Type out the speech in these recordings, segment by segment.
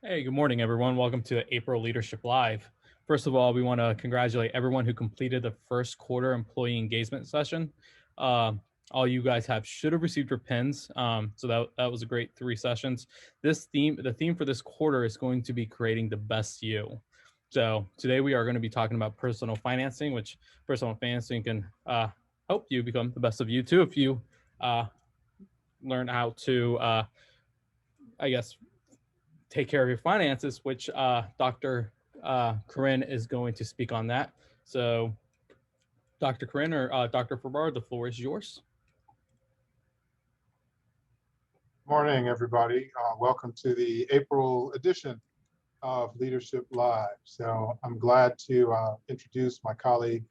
Hey, good morning, everyone. Welcome to April Leadership Live. First of all, we want to congratulate everyone who completed the first quarter employee engagement session. Uh, all you guys should have received your pins. So that was a great 3 sessions. The theme for this quarter is going to be creating the best you. So today we are going to be talking about personal financing, which personal financing can help you become the best of you too if you uh, learn how to, I guess, take care of your finances, which Dr. Corrine is going to speak on that. So, Dr. Corrine or Dr. Farbar, the floor is yours. Morning, everybody. Welcome to the April edition of Leadership Live. So I'm glad to introduce my colleague,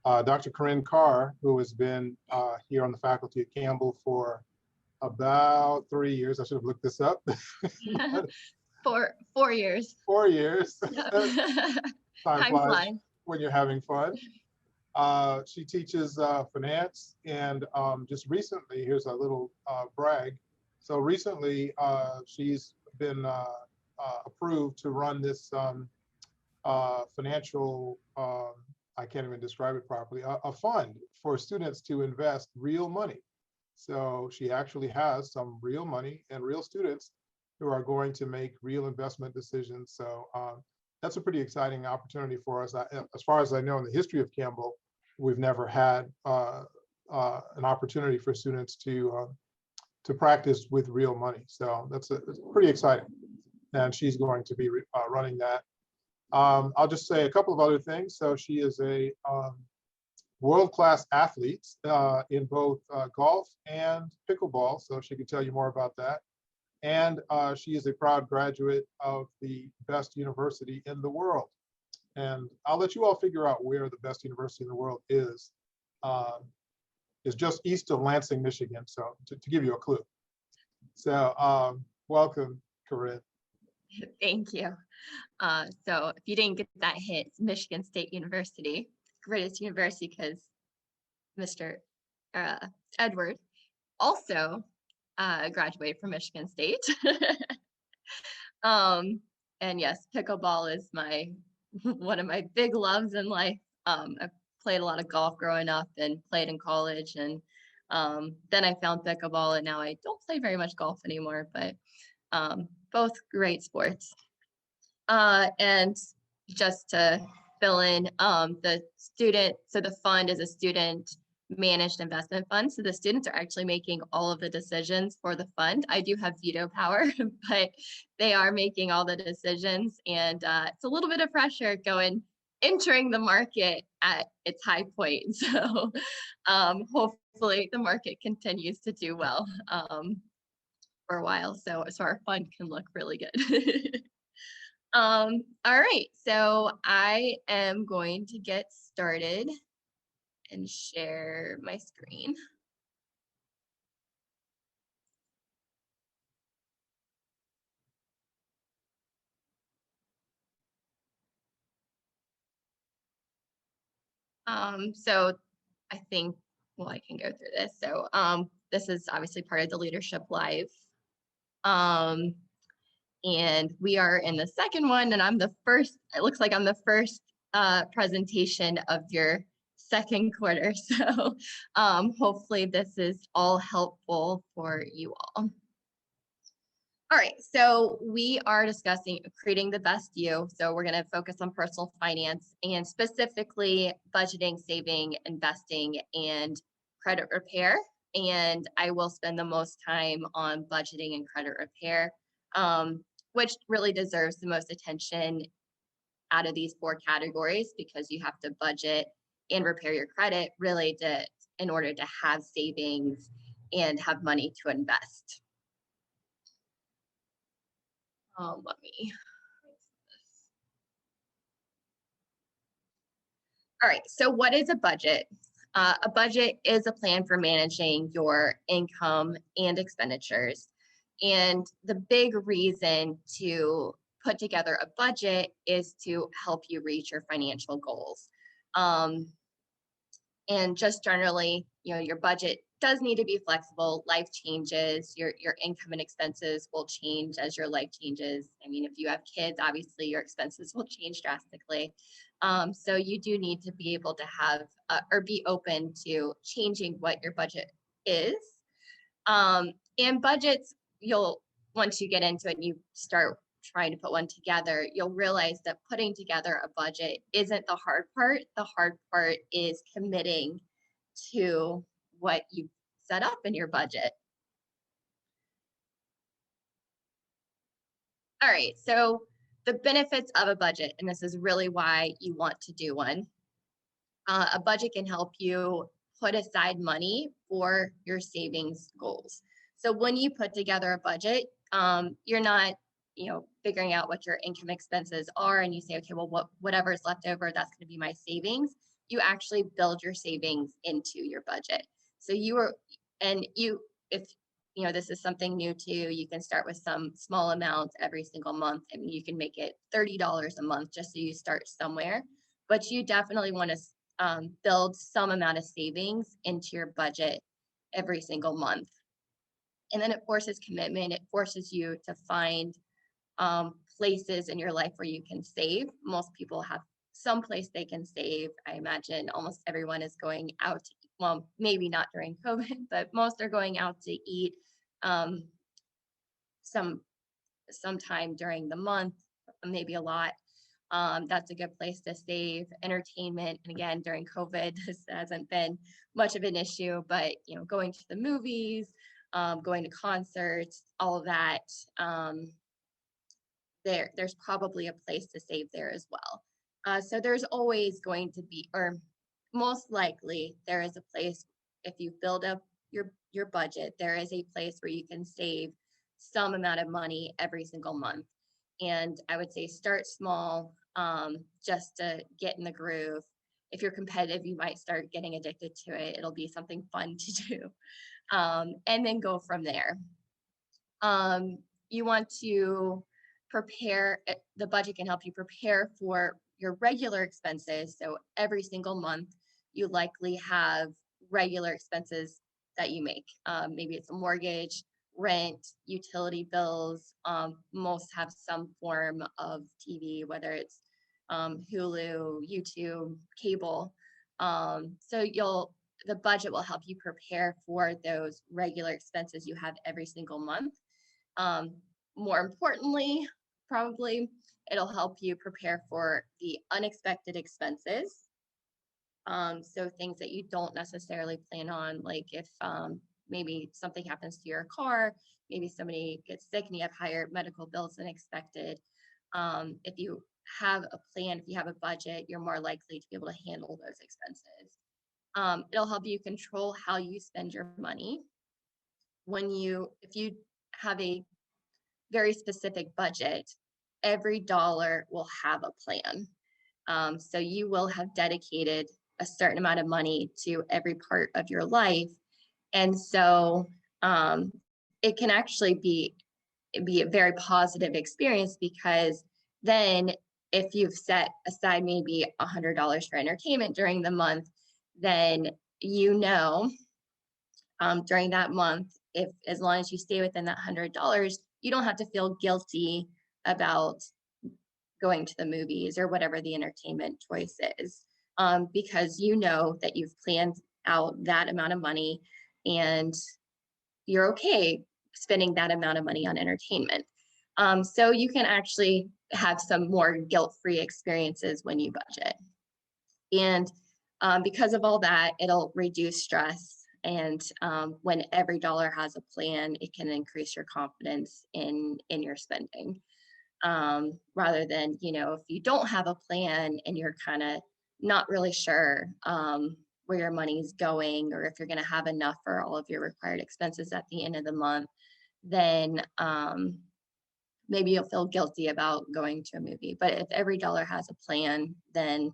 Dr. Corrine Carr, who has been here on the faculty at Campbell for about 3 years. I should have looked this up. 4 years. 4 years. Yep. Time flies when you're having fun. She teaches finance, and just recently, here's a little brag. So recently, she's been approved to run this financial, I can't even describe it properly, a fund for students to invest real money. So she actually has some real money and real students who are going to make real investment decisions. So that's a pretty exciting opportunity for us. As far as I know, in the history of Campbell, we've never had an opportunity for students to practice with real money. So it's pretty exciting. And she's going to be running that. I'll just say a couple of other things. So she is a world-class athlete in both golf and pickleball. So she can tell you more about that. And she is a proud graduate of the best university in the world. And I'll let you all figure out where the best university in the world is just east of Lansing, Michigan. So to give you a clue. So welcome, Corrine. Thank you. So if you didn't get that hit, it's Michigan State University, greatest university because Mr. Edward also graduated from Michigan State. And yes, pickleball is one of my big loves in life. I played a lot of golf growing up and played in college, and then I found pickleball, and now I don't play very much golf anymore, but both great sports. And just to fill in, the fund is a student managed investment fund. So the students are actually making all of the decisions for the fund. I do have veto power, but they are making all the decisions. And it's a little bit of pressure entering the market at its high point. So hopefully the market continues to do well for a while. So our fund can look really good. All right, so I am going to get started and share my screen. So I think, well, I can go through this. So this is obviously part of the Leadership Live. And we are in the second one, and I'm the first, it looks like I'm the first presentation of your second quarter. So hopefully this is all helpful for you all. All right, so we are discussing creating the best you. So we're going to focus on personal finance and specifically budgeting, saving, investing, and credit repair. And I will spend the most time on budgeting and credit repair, which really deserves the most attention out of these 4 categories, because you have to budget and repair your credit really in order to have savings and have money to invest. Let me. All right, so what is a budget? A budget is a plan for managing your income and expenditures. And the big reason to put together a budget is to help you reach your financial goals. And just generally, your budget does need to be flexible. Life changes, your income and expenses will change as your life changes. I mean, if you have kids, obviously your expenses will change drastically. So you do need to be able to have or be open to changing what your budget is. And budgets, once you get into it and you start trying to put one together, you'll realize that putting together a budget isn't the hard part. The hard part is committing to what you set up in your budget. All right, so the benefits of a budget, and this is really why you want to do one. A budget can help you put aside money for your savings goals. So when you put together a budget, you're not, figuring out what your income expenses are and you say, okay, well, whatever is left over, that's going to be my savings. You actually build your savings into your budget. So if this is something new to you, you can start with some small amounts every single month. I mean, you can make it $30 a month just so you start somewhere, but you definitely want to build some amount of savings into your budget every single month. And then it forces commitment. It forces you to find places in your life where you can save. Most people have some place they can save. I imagine almost everyone is going out to eat. Well, maybe not during COVID, but most are going out to eat sometime during the month, maybe a lot. That's a good place to save. Entertainment, and again, during COVID, this hasn't been much of an issue, but going to the movies, going to concerts, all of that, there's probably a place to save there as well. So there's always going to be, or most likely, there is a place, if you build up your budget, there is a place where you can save some amount of money every single month. And I would say start small, just to get in the groove. If you're competitive, you might start getting addicted to it. It'll be something fun to do. And then go from there. You want to prepare, the budget can help you prepare for your regular expenses. So every single month, you likely have regular expenses that you make. Maybe it's a mortgage, rent, utility bills. Most have some form of TV, whether it's Hulu, YouTube, cable. So the budget will help you prepare for those regular expenses you have every single month. More importantly, probably, it'll help you prepare for the unexpected expenses. So things that you don't necessarily plan on, like if maybe something happens to your car, maybe somebody gets sick and you have higher medical bills than expected. If you have a plan, if you have a budget, you're more likely to be able to handle those expenses. It'll help you control how you spend your money. If you have a very specific budget, every dollar will have a plan. So you will have dedicated a certain amount of money to every part of your life. And so it can actually be a very positive experience, because then if you've set aside maybe $100 for entertainment during the month, then during that month, as long as you stay within that $100, you don't have to feel guilty about going to the movies or whatever the entertainment choice is, because you know that you've planned out that amount of money and you're okay spending that amount of money on entertainment. So you can actually have some more guilt-free experiences when you budget. And because of all that, it'll reduce stress. And when every dollar has a plan, it can increase your confidence in your spending. Rather than, if you don't have a plan and you're kind of not really sure where your money's going, or if you're going to have enough for all of your required expenses at the end of the month, then maybe you'll feel guilty about going to a movie. But if every dollar has a plan, then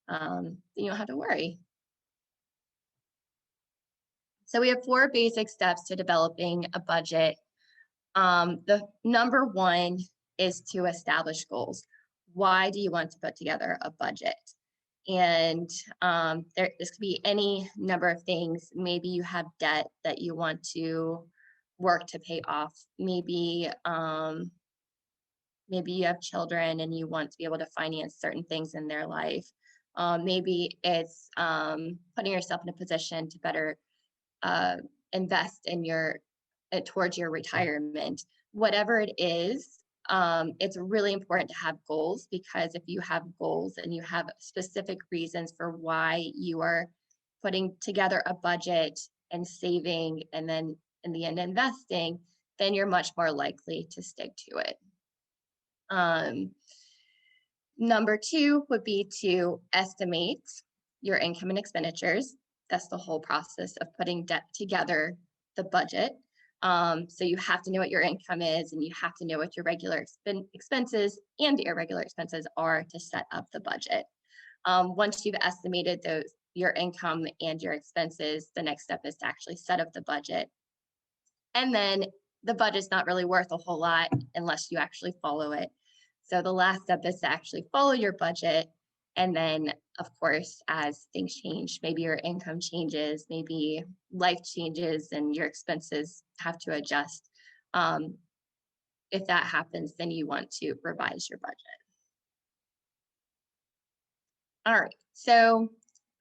you don't have to worry. So we have 4 basic steps to developing a budget. The number 1 is to establish goals. Why do you want to put together a budget? And this could be any number of things. Maybe you have debt that you want to work to pay off. Maybe maybe you have children and you want to be able to finance certain things in their life. Maybe it's putting yourself in a position to better invest in your towards your retirement. Whatever it is, it's really important to have goals, because if you have goals and you have specific reasons for why you are putting together a budget and saving and then in the end investing, then you're much more likely to stick to it. Number two would be to estimate your income and expenditures. That's the whole process of putting together the budget. So you have to know what your income is, and you have to know what your regular expenses and irregular expenses are to set up the budget. Once you've estimated your income and your expenses, the next step is to actually set up the budget. And then the budget's not really worth a whole lot unless you actually follow it. So the last step is to actually follow your budget. And then, of course, as things change, maybe your income changes, maybe life changes and your expenses have to adjust. If that happens, then you want to revise your budget. All right, so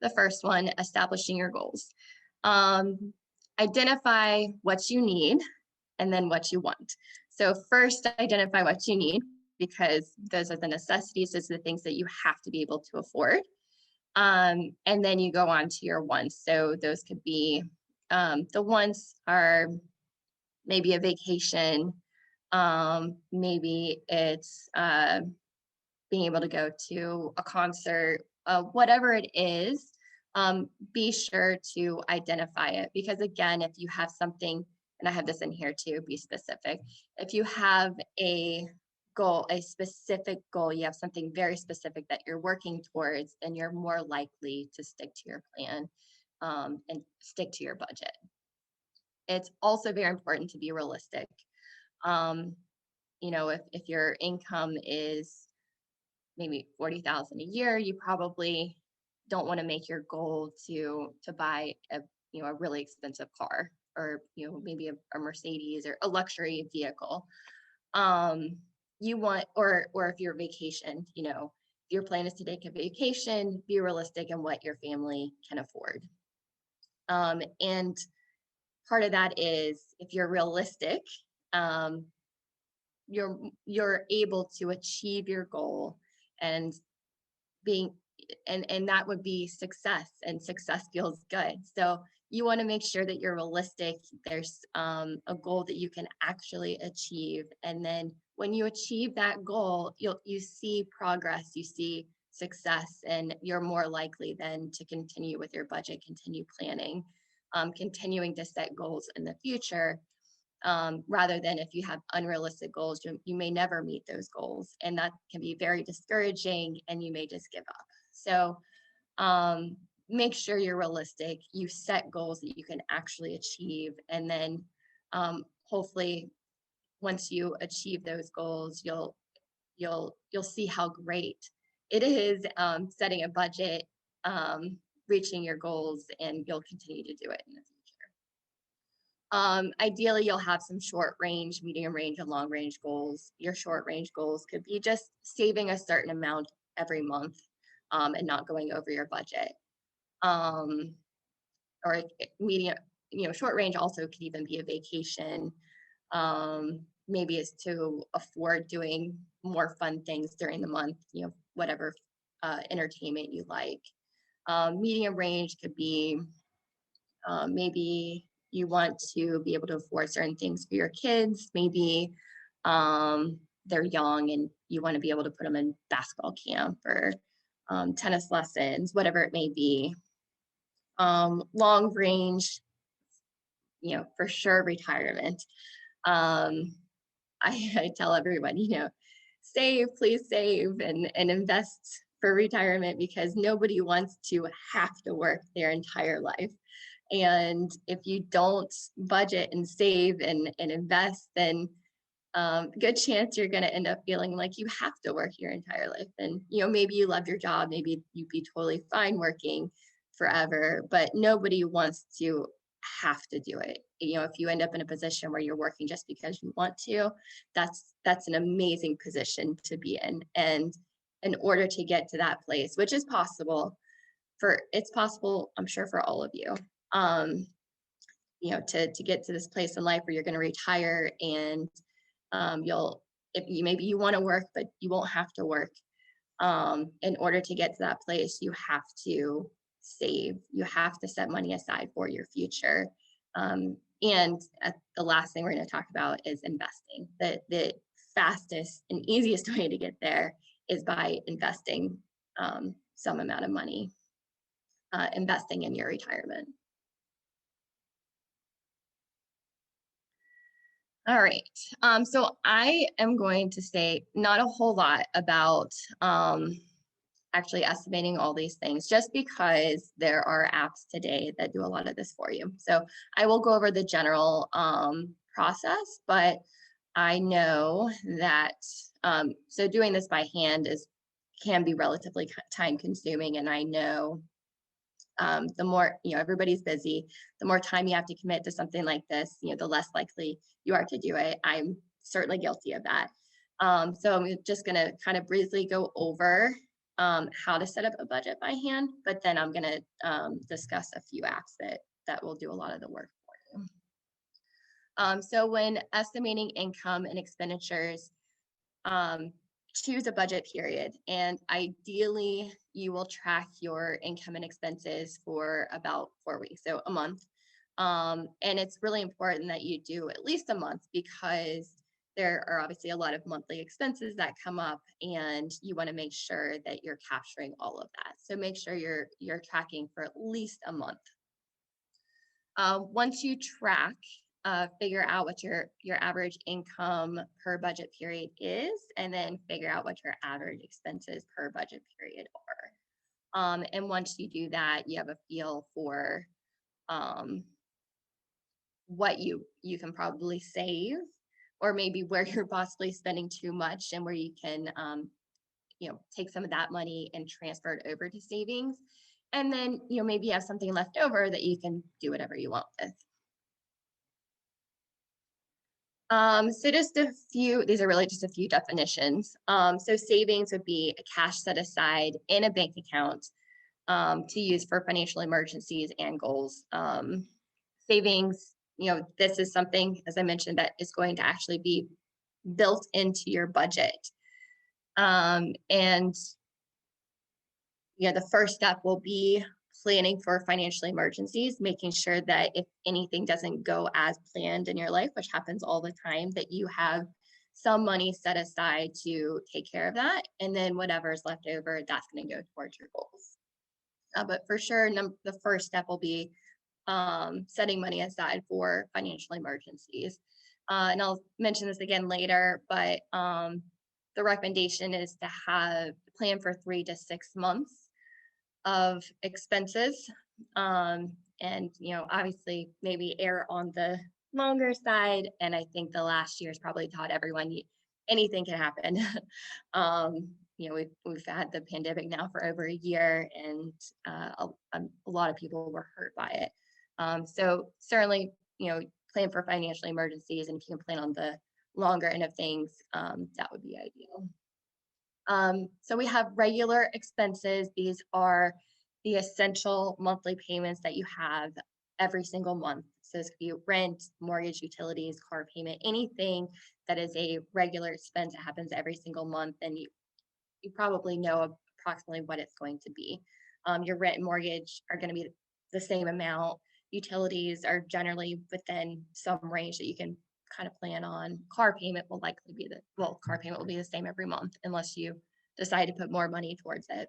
the first one, establishing your goals. Identify what you need and then what you want. So first, identify what you need, because those are the necessities, those are the things that you have to be able to afford. And then you go on to your wants. So those could be, the wants are maybe a vacation, maybe it's being able to go to a concert, whatever it is, be sure to identify it. Because again, if you have something, and I have this in here too, be specific. If you have a goal, a specific goal, you have something very specific that you're working towards, then you're more likely to stick to your plan and stick to your budget. It's also very important to be realistic. You know, if your income is maybe 40,000 a year, you probably don't want to make your goal to buy a really expensive car, or maybe a Mercedes or a luxury vehicle. You want, or if you're vacation, if your plan is to take a vacation, be realistic in what your family can afford. And part of that is, if you're realistic, you're able to achieve your goal, and that would be success, and success feels good. So you want to make sure that you're realistic. There's a goal that you can actually achieve, and then when you achieve that goal, you see progress, you see success, and you're more likely then to continue with your budget, continue planning, continuing to set goals in the future, rather than if you have unrealistic goals, you may never meet those goals, and that can be very discouraging, and you may just give up. So make sure you're realistic, you set goals that you can actually achieve, and then hopefully once you achieve those goals, you'll see how great it is setting a budget, reaching your goals, and you'll continue to do it in the future. Ideally, you'll have some short range, medium range, and long range goals. Your short range goals could be just saving a certain amount every month, and not going over your budget. Or medium, short range also could even be a vacation. Maybe it's to afford doing more fun things during the month, whatever entertainment you like. Medium range could be maybe you want to be able to afford certain things for your kids. Maybe they're young and you want to be able to put them in basketball camp or tennis lessons, whatever it may be. Long range, for sure, retirement. I tell everyone, save, please save and invest for retirement, because nobody wants to have to work their entire life. And if you don't budget and save and invest, then good chance you're going to end up feeling like you have to work your entire life. And, maybe you love your job, maybe you'd be totally fine working forever, but nobody wants to have to do it. If you end up in a position where you're working just because you want to, that's an amazing position to be in. And in order to get to that place, which is possible, it's possible, I'm sure, for all of you, to get to this place in life where you're going to retire and maybe you want to work, but you won't have to work. In order to get to that place, you have to save, you have to set money aside for your future. And the last thing we're going to talk about is investing. The fastest and easiest way to get there is by investing some amount of money, investing in your retirement. All right. So I am going to say not a whole lot about actually estimating all these things, just because there are apps today that do a lot of this for you. So I will go over the general process, but I know that so doing this by hand can be relatively time consuming, and I know the more, everybody's busy, the more time you have to commit to something like this, the less likely you are to do it. I'm certainly guilty of that. So I'm just going to kind of briefly go over how to set up a budget by hand, but then I'm going to discuss a few apps that will do a lot of the work for you. So when estimating income and expenditures, choose a budget period, and ideally you will track your income and expenses for about 4 weeks, so a month. And it's really important that you do at least a month, because there are obviously a lot of monthly expenses that come up, and you want to make sure that you're capturing all of that. So make sure you're tracking for at least a month. Once you track, figure out what your average income per budget period is, and then figure out what your average expenses per budget period are. And once you do that, you have a feel for what you can probably save, or maybe where you're possibly spending too much and where you can take some of that money and transfer it over to savings. And then maybe you have something left over that you can do whatever you want with. So just a few, these are really just a few definitions. So savings would be a cash set aside in a bank account to use for financial emergencies and goals. Savings, this is something, as I mentioned, that is going to actually be built into your budget. And the first step will be planning for financial emergencies, making sure that if anything doesn't go as planned in your life, which happens all the time, that you have some money set aside to take care of that. And then whatever's left over, that's going to go towards your goals. But for sure, the first step will be setting money aside for financial emergencies. And I'll mention this again later, but the recommendation is to have a plan for 3 to 6 months of expenses, and obviously maybe err on the longer side. And I think the last year's probably taught everyone anything can happen. We've had the pandemic now for over a year, and a lot of people were hurt by it. So certainly, plan for financial emergencies, and if you can plan on the longer end of things, that would be ideal. So we have regular expenses. These are the essential monthly payments that you have every single month. So this could be rent, mortgage, utilities, car payment, anything that is a regular expense that happens every single month. And you probably know approximately what it's going to be. Your rent and mortgage are going to be the same amount. Utilities are generally within some range that you can kind of plan on. Car payment will likely be car payment will be the same every month unless you decide to put more money towards it.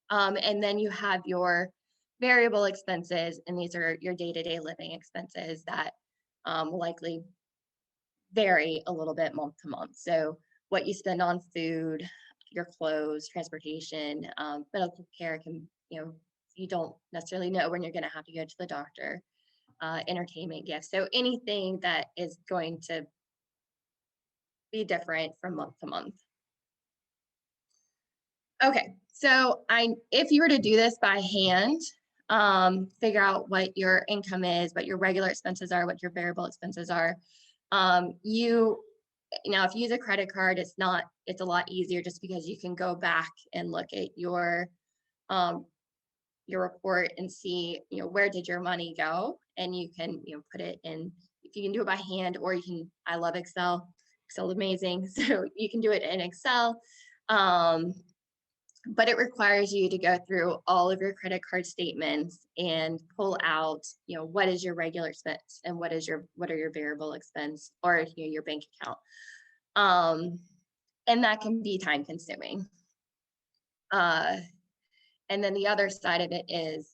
And then you have your variable expenses, and these are your day-to-day living expenses that will likely vary a little bit month to month. So what you spend on food, your clothes, transportation, medical care can, you don't necessarily know when you're going to have to go to the doctor, entertainment, gifts. So anything that is going to be different from month to month. Okay, so if you were to do this by hand, figure out what your income is, what your regular expenses are, what your variable expenses are. Now, if you use a credit card, it's a lot easier just because you can go back and look at your report and see, where did your money go, and you can, put it in. If you can do it by hand, or I love Excel. Excel is amazing, so you can do it in Excel. But it requires you to go through all of your credit card statements and pull out, what is your regular expense and what are your variable expense, or your bank account. And that can be time consuming. And then the other side of it is,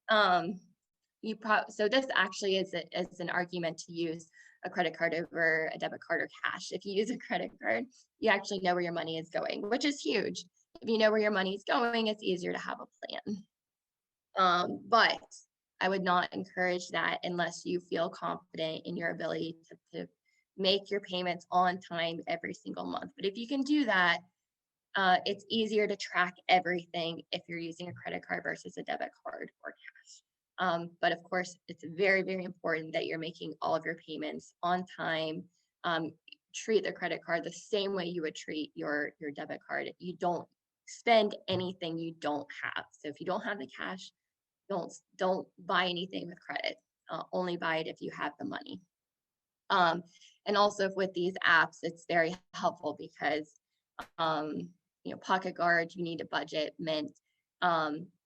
so this actually is an argument to use a credit card over a debit card or cash. If you use a credit card, you actually know where your money is going, which is huge. If you know where your money is going, it's easier to have a plan. But I would not encourage that unless you feel confident in your ability to make your payments on time every single month. But if you can do that, it's easier to track everything if you're using a credit card versus a debit card or cash. But of course, it's very, very important that you're making all of your payments on time. Treat the credit card the same way you would treat your debit card. You don't spend anything you don't have. So if you don't have the cash, don't buy anything with credit. Only buy it if you have the money. And also with these apps, it's very helpful because Pocket Guard, you need a budget, Mint,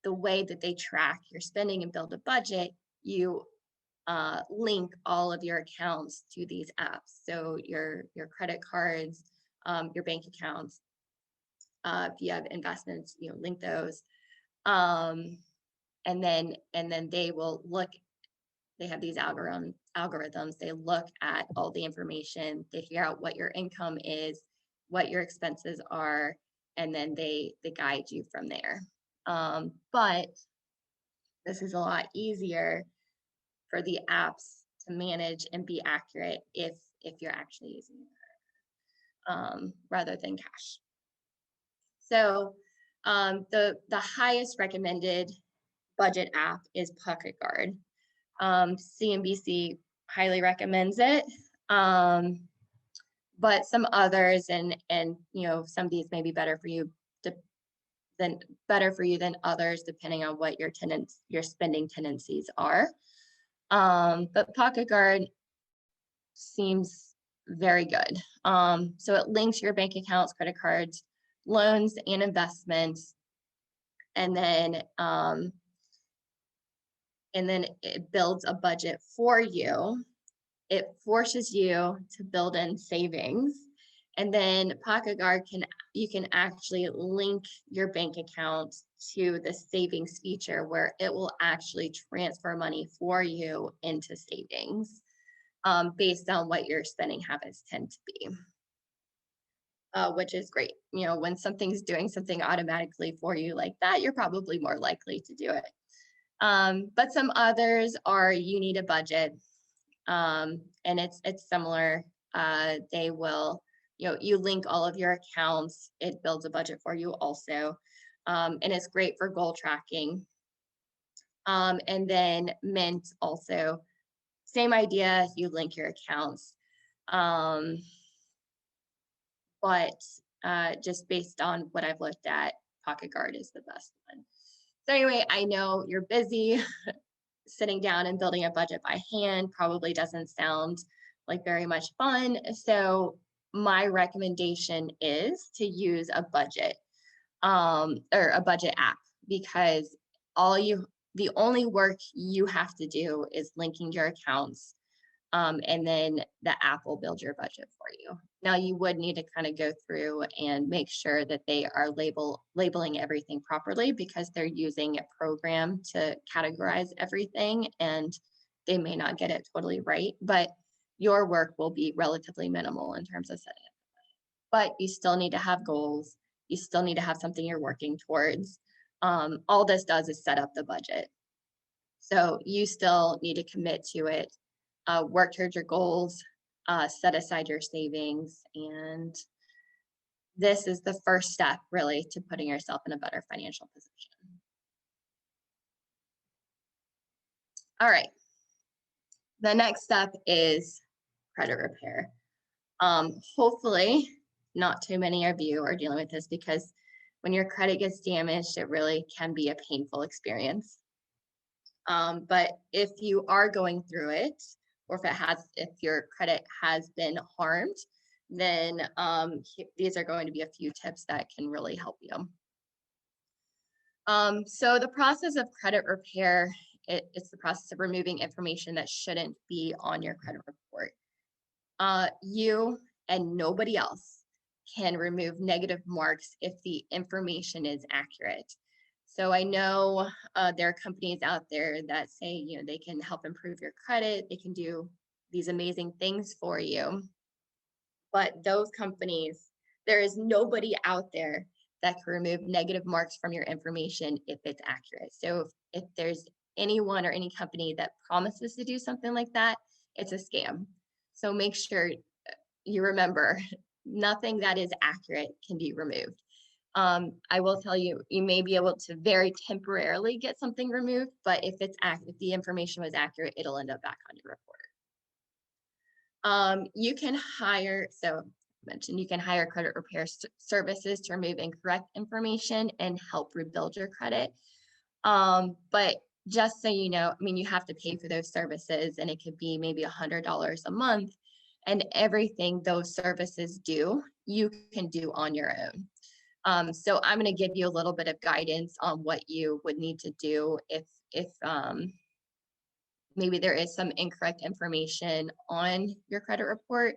the way that they track your spending and build a budget, you link all of your accounts to these apps. So your credit cards, your bank accounts, if you have investments, link those. And then they will look, they have these algorithms, they look at all the information, they figure out what your income is, what your expenses are, and then they guide you from there. But this is a lot easier for the apps to manage and be accurate if you're actually using it rather than cash. So the highest recommended budget app is Pocket Guard. CNBC highly recommends it. But some others and some of these may be better for you than others, depending on what your spending tendencies are. But Pocket Guard seems very good. So it links your bank accounts, credit cards, loans, and investments, and then it builds a budget for you. It forces you to build in savings. And then Pocket Guard you can actually link your bank account to the savings feature where it will actually transfer money for you into savings based on what your spending habits tend to be, which is great. When something's doing something automatically for you like that, you're probably more likely to do it. But some others are you need a budget. And it's similar. They will, you link all of your accounts. It builds a budget for you also. And it's great for goal tracking. And then Mint also, same idea, you link your accounts. But just based on what I've looked at, Pocket Guard is the best one. So anyway, I know you're busy. Sitting down and building a budget by hand probably doesn't sound like very much fun. So my recommendation is to use a budget or a budget app, because the only work you have to do is linking your accounts, and then the app will build your budget for you. Now you would need to kind of go through and make sure that they are labeling everything properly, because they're using a program to categorize everything and they may not get it totally right, but your work will be relatively minimal in terms of setting it. But you still need to have goals. You still need to have something you're working towards. All this does is set up the budget. So you still need to commit to it, work towards your goals, set aside your savings, and this is the first step really to putting yourself in a better financial position. All right. The next step is credit repair. Hopefully not too many of you are dealing with this, because when your credit gets damaged, it really can be a painful experience. But if you are going through it, or if your credit has been harmed, then these are going to be a few tips that can really help you. So the process of credit repair, it's the process of removing information that shouldn't be on your credit report. You and nobody else can remove negative marks if the information is accurate. So I know there are companies out there that say, you know, they can help improve your credit, they can do these amazing things for you. But those companies, there is nobody out there that can remove negative marks from your information if it's accurate. So if there's anyone or any company that promises to do something like that, it's a scam. So make sure you remember, nothing that is accurate can be removed. I will tell you, you may be able to very temporarily get something removed, but if the information was accurate, it'll end up back on your report. You can hire, you can hire credit repair services to remove incorrect information and help rebuild your credit. But just so you know, I mean, you have to pay for those services, and it could be maybe $100 a month, and everything those services do, you can do on your own. So I'm going to give you a little bit of guidance on what you would need to do if maybe there is some incorrect information on your credit report,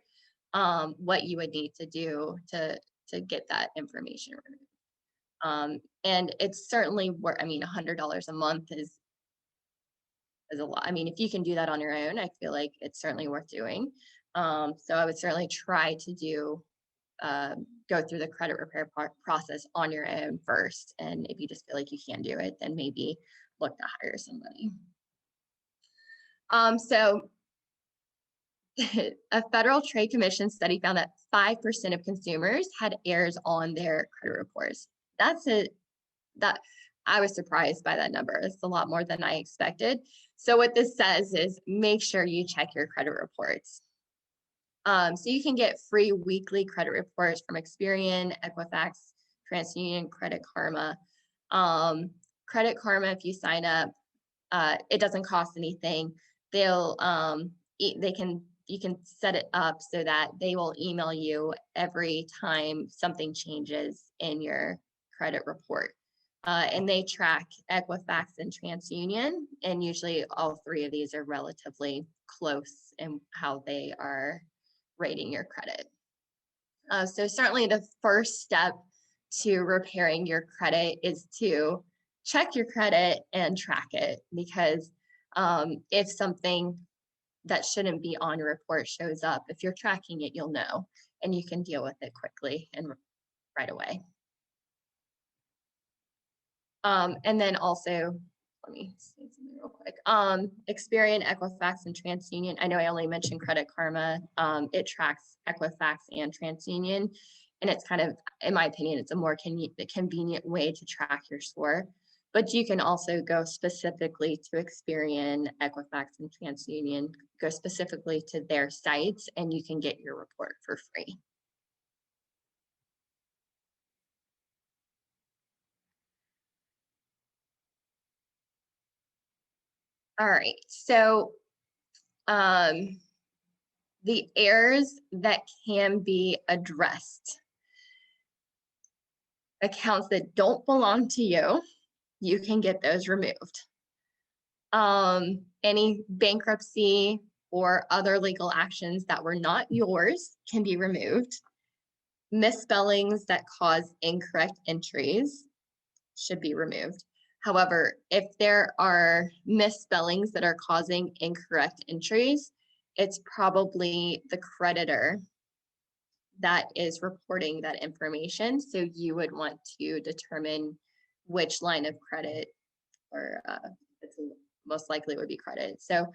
what you would need to do to get that information removed. And it's certainly worth, I mean, $100 a month is a lot. I mean, if you can do that on your own, I feel like it's certainly worth doing. So I would certainly try to go through the credit repair process on your own first. And if you just feel like you can't do it, then maybe look to hire somebody. So a Federal Trade Commission study found that 5% of consumers had errors on their credit reports. That I was surprised by that number. It's a lot more than I expected. So what this says is make sure you check your credit reports. So you can get free weekly credit reports from Experian, Equifax, TransUnion, Credit Karma. Credit Karma, if you sign up, it doesn't cost anything. You can set it up so that they will email you every time something changes in your credit report. And they track Equifax and TransUnion, and usually all three of these are relatively close in how they are rating your credit. So certainly the first step to repairing your credit is to check your credit and track it, because if something that shouldn't be on your report shows up, if you're tracking it, you'll know, and you can deal with it quickly and right away. And then also, let me say something real quick. Experian, Equifax, and TransUnion. I know I only mentioned Credit Karma. It tracks Equifax and TransUnion, and it's kind of, in my opinion, it's a more convenient way to track your score. But you can also go specifically to Experian, Equifax, and TransUnion, go specifically to their sites, and you can get your report for free. All right, so the errors that can be addressed. Accounts that don't belong to you, you can get those removed. Any bankruptcy or other legal actions that were not yours can be removed. Misspellings that cause incorrect entries should be removed. However, if there are misspellings that are causing incorrect entries, it's probably the creditor that is reporting that information. So you would want to determine which line of credit, or if it's a most likely would be credit. So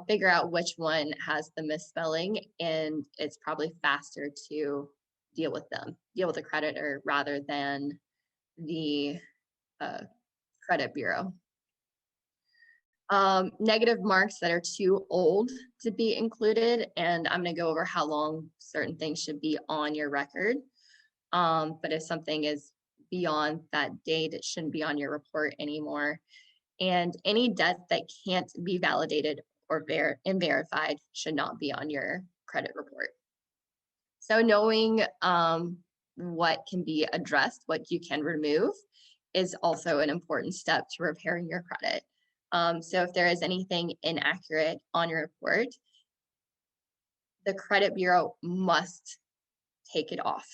figure out which one has the misspelling, and it's probably faster to deal with the creditor rather than the credit bureau. Negative marks that are too old to be included, and I'm going to go over how long certain things should be on your record. But if something is beyond that date, it shouldn't be on your report anymore. And any debt that can't be validated or verified should not be on your credit report. So knowing what can be addressed, what you can remove, is also an important step to repairing your credit. So if there is anything inaccurate on your report, the credit bureau must take it off.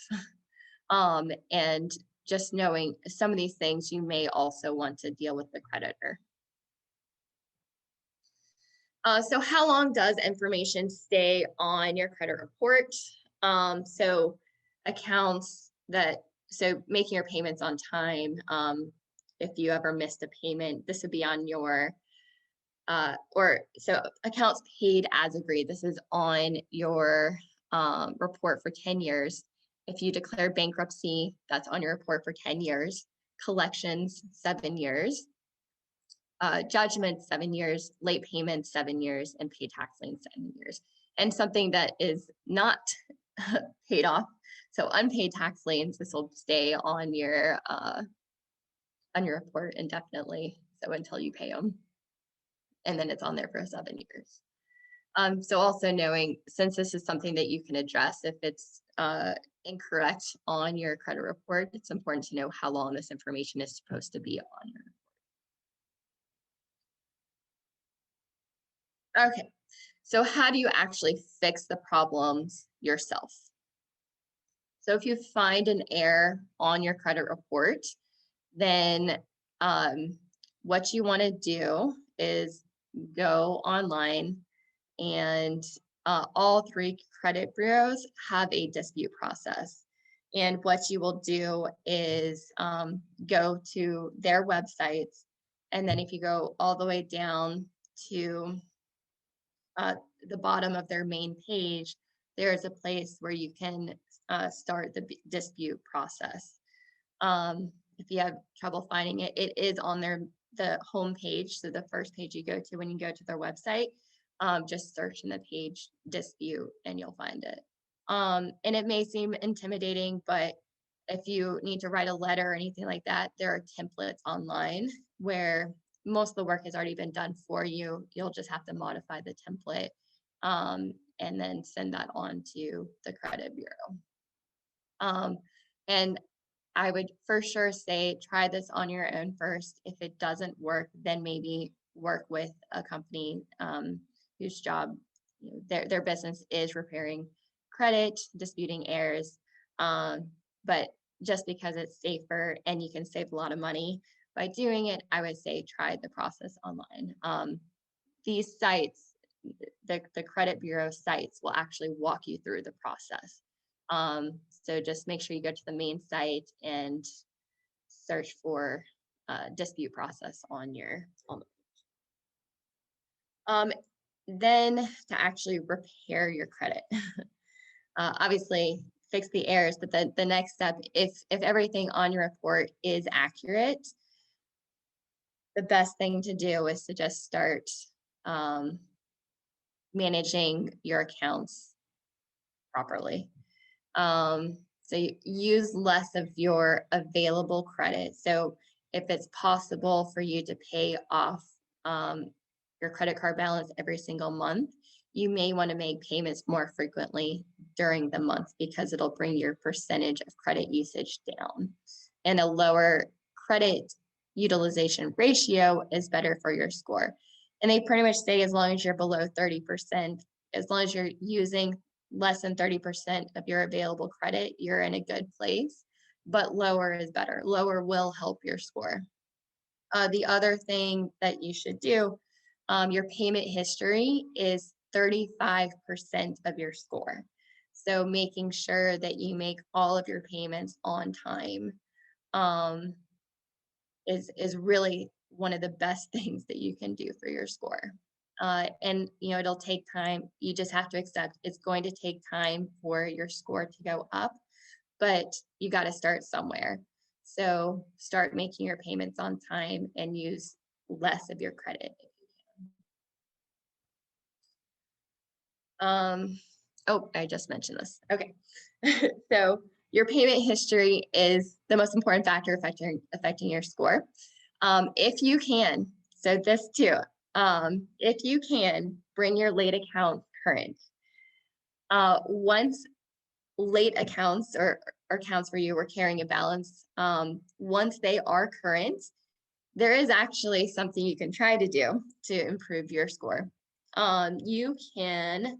And just knowing some of these things, you may also want to deal with the creditor. So how long does information stay on your credit report? So making your payments on time. If you ever missed a payment, this would be on your, accounts paid as agreed. This is on your report for 10 years. If you declare bankruptcy, that's on your report for 10 years. Collections, 7 years. Judgment, 7 years. Late payments, 7 years. And paid tax lien, 7 years. And something that is not paid off, so unpaid tax liens, this will stay on your report indefinitely, so until you pay them. And then it's on there for 7 years. So also knowing, since this is something that you can address, if it's incorrect on your credit report, it's important to know how long this information is supposed to be on your report. Okay, so how do you actually fix the problems yourself? So if you find an error on your credit report, then what you want to do is go online, and all 3 credit bureaus have a dispute process. And what you will do is go to their websites, and then if you go all the way down to the bottom of their main page, there is a place where you can start the dispute process. If you have trouble finding it, it is on the home page. So the first page you go to when you go to their website, just search in the page dispute and you'll find it. And it may seem intimidating, but if you need to write a letter or anything like that, there are templates online where most of the work has already been done for you. You'll just have to modify the template and then send that on to the credit bureau. And I would for sure say try this on your own first. If it doesn't work, then maybe work with a company whose job, their business is repairing credit, disputing errors. But just because it's safer and you can save a lot of money by doing it, I would say try the process online. These sites, the credit bureau sites, will actually walk you through the process. So just make sure you go to the main site and search for dispute process on the page. Then to actually repair your credit, obviously fix the errors, but the next step, if everything on your report is accurate, the best thing to do is to just start managing your accounts properly. So you use less of your available credit. So if it's possible for you to pay off your credit card balance every single month, you may want to make payments more frequently during the month because it'll bring your percentage of credit usage down. And a lower credit utilization ratio is better for your score. And they pretty much say as long as you're below 30%, as long as you're using less than 30% of your available credit, you're in a good place, but lower is better. Lower will help your score. The other thing that you should do, your payment history is 35% of your score. So making sure that you make all of your payments on time is really one of the best things that you can do for your score. And it'll take time. You just have to accept it's going to take time for your score to go up, but you got to start somewhere. So start making your payments on time and use less of your credit. Oh, I just mentioned this. Okay. So your payment history is the most important factor affecting your score. If you can, so this too, if you can bring your late accounts current. Once late accounts or accounts where you were carrying a balance, once they are current, there is actually something you can try to do to improve your score. You can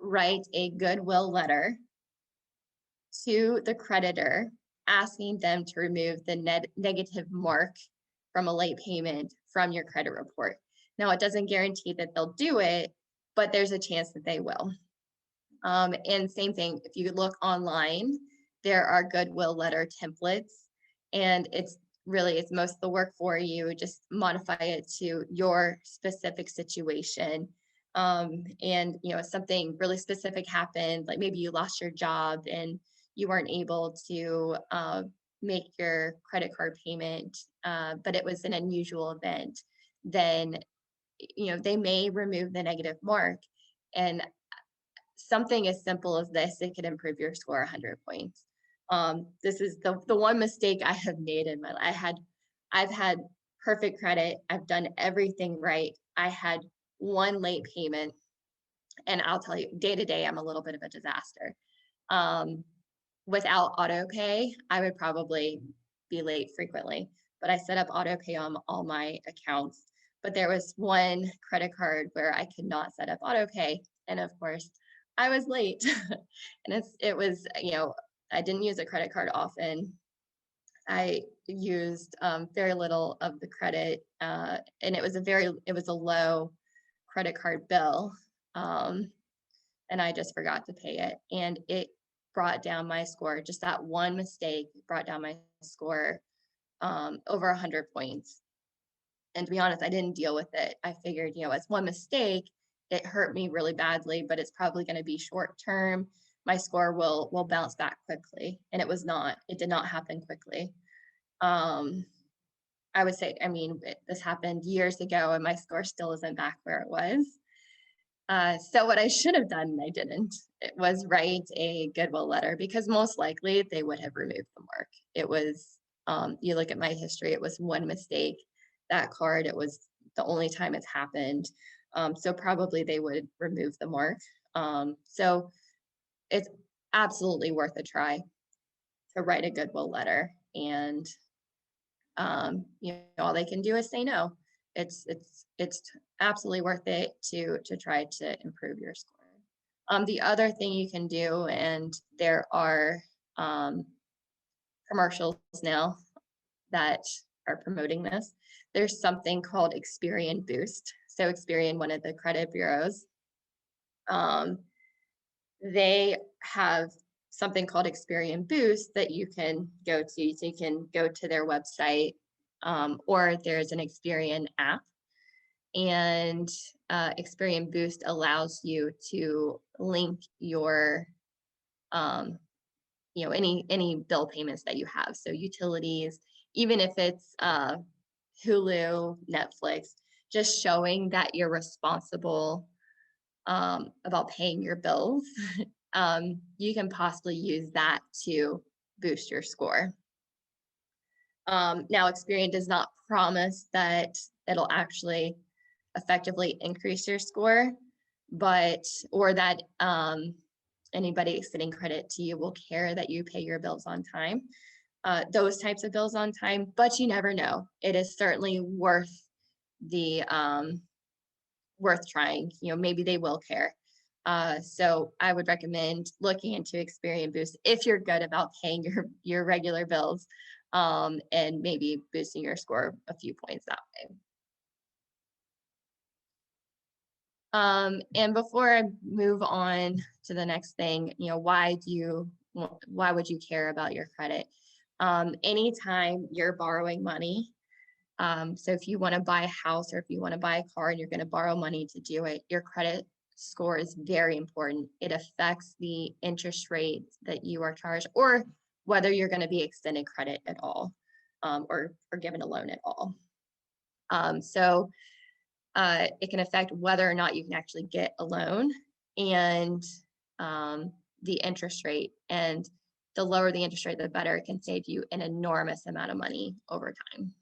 write a goodwill letter to the creditor asking them to remove the negative mark from a late payment from your credit report. Now, it doesn't guarantee that they'll do it, but there's a chance that they will. And same thing, if you look online, there are goodwill letter templates, and it's most of the work for you. Just modify it to your specific situation. And if something really specific happened, like maybe you lost your job and you weren't able to make your credit card payment, but it was an unusual event, then they may remove the negative mark. And something as simple as this, it could improve your score 100 points. This is the one mistake I have made in my life. I've had perfect credit. I've done everything right. I had one late payment, and I'll tell you, day to day, I'm a little bit of a disaster. Without auto pay, I would probably be late frequently, but I set up auto pay on all my accounts. But there was one credit card where I could not set up auto pay, and of course, I was late. And it was, I didn't use a credit card often. I used very little of the credit, and it was a low credit card bill, and I just forgot to pay it, and it brought down my score. Just that one mistake brought down my score over 100 points. And to be honest, I didn't deal with it. I figured, as one mistake, it hurt me really badly, but it's probably going to be short term. My score will bounce back quickly, and it was not. It did not happen quickly. I would say, this happened years ago, and my score still isn't back where it was. So what I should have done, and I didn't, it was write a goodwill letter, because most likely they would have removed the mark. It was, you look at my history, it was one mistake. That card, it was the only time it's happened. So probably they would remove the mark. So it's absolutely worth a try to write a goodwill letter, and all they can do is say no. It's absolutely worth it to try to improve your score. The other thing you can do, and there are commercials now that are promoting this. There's something called Experian Boost. So Experian, one of the credit bureaus, they have something called Experian Boost that you can go to. So you can go to their website, or there's an Experian app, and Experian Boost allows you to link your any bill payments that you have. So utilities, even if it's Hulu, Netflix, just showing that you're responsible about paying your bills. You can possibly use that to boost your score. Now, Experian does not promise that it'll actually effectively increase your score, or that anybody extending credit to you will care that you pay your bills on time, those types of bills on time, but you never know. It is certainly worth trying. Maybe they will care. So I would recommend looking into Experian Boost if you're good about paying your regular bills, and maybe boosting your score a few points that way. And before I move on to the next thing, why would you care about your credit? Anytime you're borrowing money, So if you want to buy a house or if you want to buy a car and you're going to borrow money to do it, your credit score is very important. It affects the interest rate that you are charged, or whether you're going to be extended credit at all, or given a loan at all. So it can affect whether or not you can actually get a loan, and the interest rate. And the lower the interest rate, the better. It can save you an enormous amount of money over time.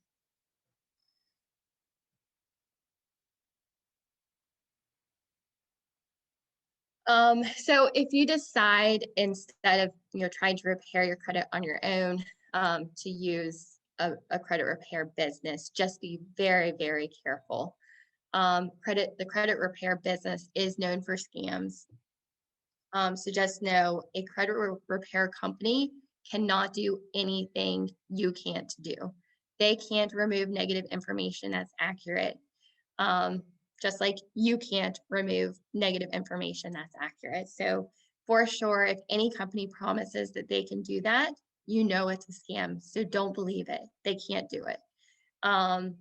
So if you decide, instead of trying to repair your credit on your own, to use a credit repair business, just be very, very careful. The credit repair business is known for scams. So just know, a credit repair company cannot do anything you can't do. They can't remove negative information that's accurate. Just like you can't remove negative information that's accurate. So for sure, if any company promises that they can do that, you know it's a scam. So don't believe it. They can't do it. And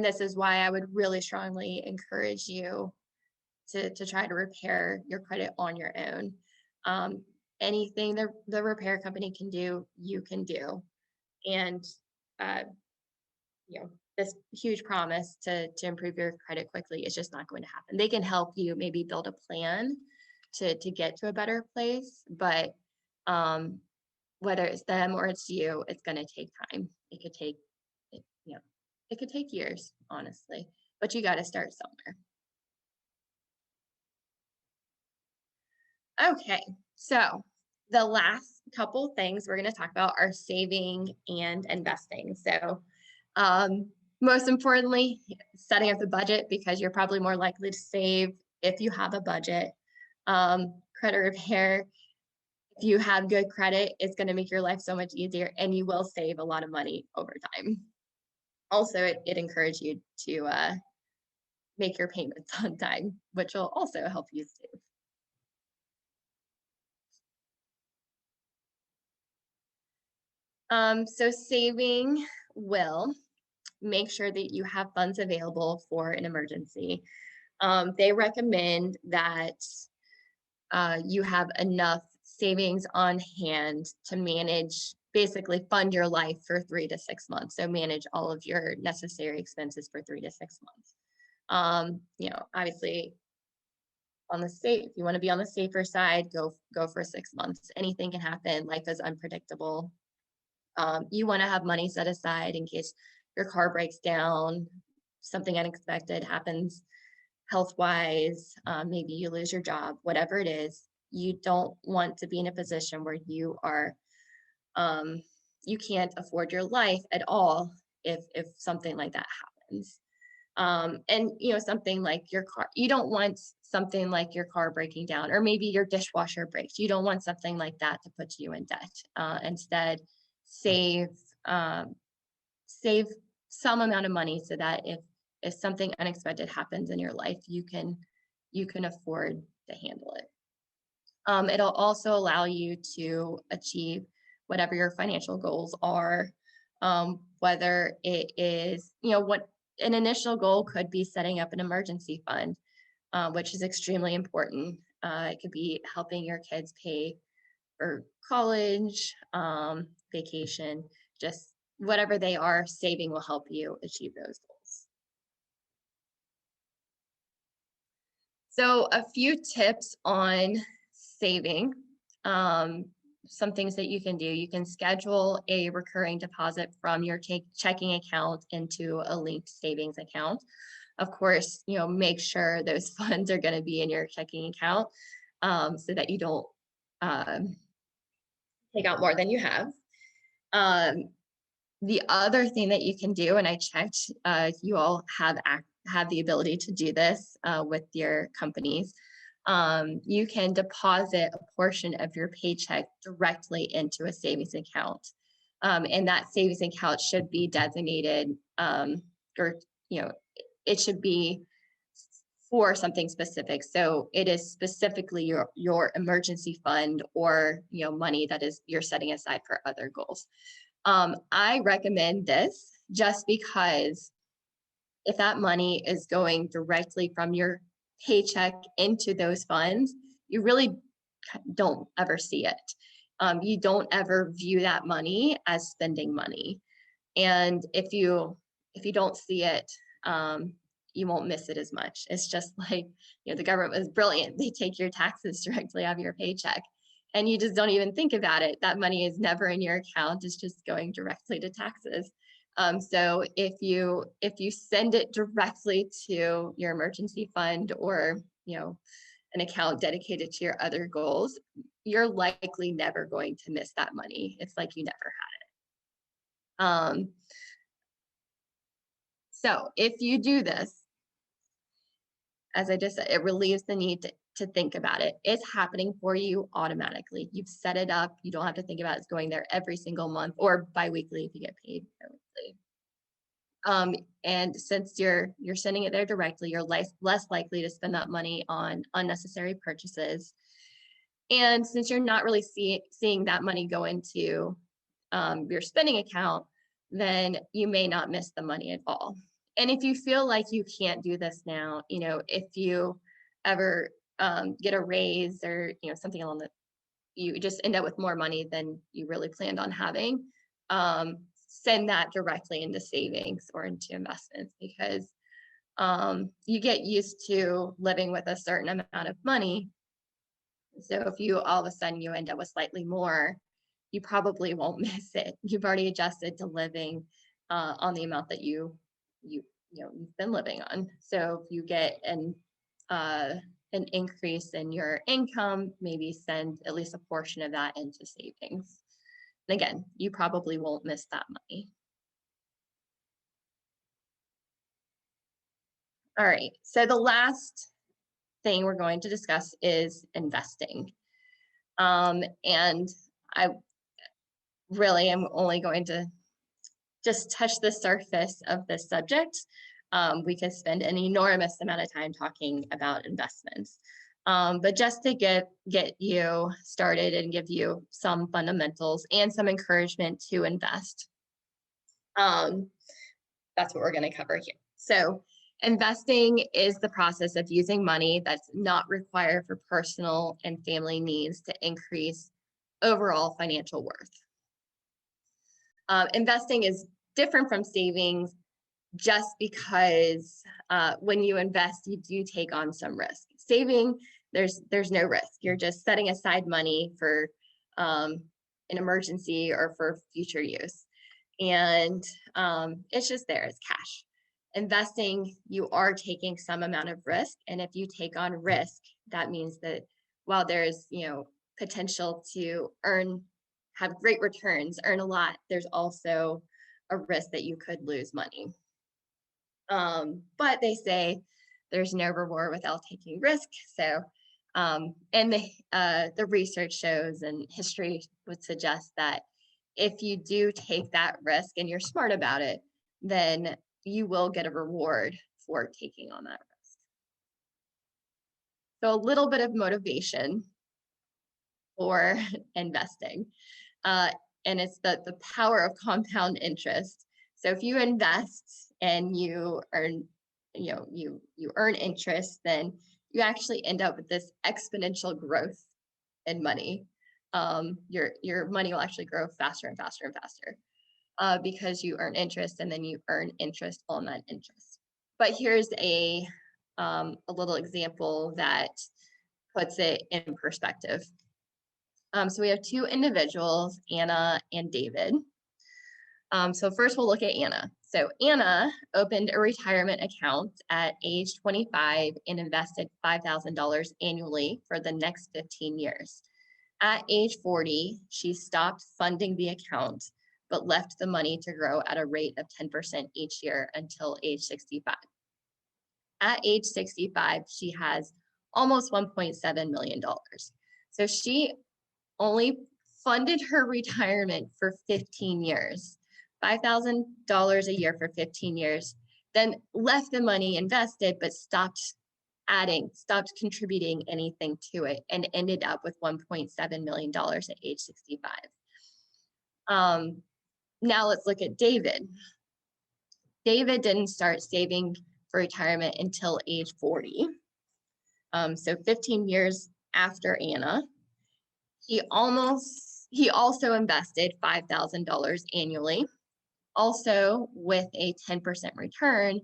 this is why I would really strongly encourage you to try to repair your credit on your own. Anything the repair company can do, you can do. And this huge promise to improve your credit quickly is just not going to happen. They can help you maybe build a plan to get to a better place, but whether it's them or it's you, it's going to take time. It could take years, honestly, but you got to start somewhere. Okay, so the last couple things we're going to talk about are saving and investing. So most importantly, setting up the budget, because you're probably more likely to save if you have a budget. Credit repair, if you have good credit, it's going to make your life so much easier, and you will save a lot of money over time. Also, it encourages you to make your payments on time, which will also help you save. So saving will make sure that you have funds available for an emergency. They recommend that you have enough savings on hand to basically fund your life for 3 to 6 months. So manage all of your necessary expenses for 3 to 6 months. Obviously, if you want to be on the safer side, go for 6 months. Anything can happen. Life is unpredictable. You want to have money set aside in case your car breaks down, something unexpected happens health-wise, maybe you lose your job, whatever it is. You don't want to be in a position where you can't afford your life at all if something like that happens. And something like your car, you don't want something like your car breaking down, or maybe your dishwasher breaks. You don't want something like that to put you in debt. Instead, save some amount of money so that if something unexpected happens in your life, you can afford to handle it. It'll also allow you to achieve whatever your financial goals are, whether it is, what an initial goal could be, setting up an emergency fund, which is extremely important. It could be helping your kids pay for college, vacation, just whatever they are. Saving will help you achieve those goals. So a few tips on saving. Some things that you can do. You can schedule a recurring deposit from your checking account into a linked savings account. Of course, make sure those funds are going to be in your checking account, so that you don't take out more than you have. The other thing that you can do, and I checked, you all have the ability to do this with your companies. You can deposit a portion of your paycheck directly into a savings account. And that savings account should be designated, it should be for something specific. So it is specifically your emergency fund, or money that you're setting aside for other goals. I recommend this just because if that money is going directly from your paycheck into those funds, you really don't ever see it. You don't ever view that money as spending money. And if you don't see it, you won't miss it as much. It's just like, the government is brilliant. They take your taxes directly out of your paycheck and you just don't even think about it. That money is never in your account. It's just going directly to taxes. So if you send it directly to your emergency fund or, an account dedicated to your other goals, you're likely never going to miss that money. It's like you never had it. So if you do this, as I just said, it relieves the need to think about it. It's happening for you automatically. You've set it up. You don't have to think about it's going there every single month or biweekly if you get paid biweekly. And since you're sending it there directly, you're less likely to spend that money on unnecessary purchases. And since you're not really seeing that money go into your spending account, then you may not miss the money at all. And if you feel like you can't do this now, if you ever get a raise or something along the, you just end up with more money than you really planned on having, send that directly into savings or into investments, because you get used to living with a certain amount of money. So if you all of a sudden you end up with slightly more, you probably won't miss it. You've already adjusted to living on the amount that you've been living on. So if you get an increase in your income, maybe send at least a portion of that into savings. And again, you probably won't miss that money. All right, so the last thing we're going to discuss is investing. And I really am only going to just touch the surface of this subject. We could spend an enormous amount of time talking about investments. But just to get you started and give you some fundamentals and some encouragement to invest, that's what we're going to cover here. So investing is the process of using money that's not required for personal and family needs to increase overall financial worth. Investing is different from savings just because when you invest, you do take on some risk. Saving, there's no risk. You're just setting aside money for an emergency or for future use. And it's just there, it's cash. Investing, you are taking some amount of risk. And if you take on risk, that means that while there's, potential to have great returns, earn a lot, there's also a risk that you could lose money. But they say there's no reward without taking risk. So, and the research shows and history would suggest that if you do take that risk and you're smart about it, then you will get a reward for taking on that risk. So a little bit of motivation for investing. And it's the power of compound interest. So if you invest and you earn, you earn interest, then you actually end up with this exponential growth in money. Your money will actually grow faster and faster and faster because you earn interest and then you earn interest on that interest. But here's a little example that puts it in perspective. So we have two individuals, Anna and David. So first we'll look at Anna. So Anna opened a retirement account at age 25 and invested $5,000 annually for the next 15 years. At age 40, she stopped funding the account, but left the money to grow at a rate of 10% each year until age 65. At age 65, she has almost $1.7 million. So she only funded her retirement for 15 years, $5,000 a year for 15 years, then left the money invested, but stopped contributing anything to it and ended up with $1.7 million at age 65. Now let's look at David. David didn't start saving for retirement until age 40. So 15 years after Anna. He also invested $5,000 annually, also with a 10% return,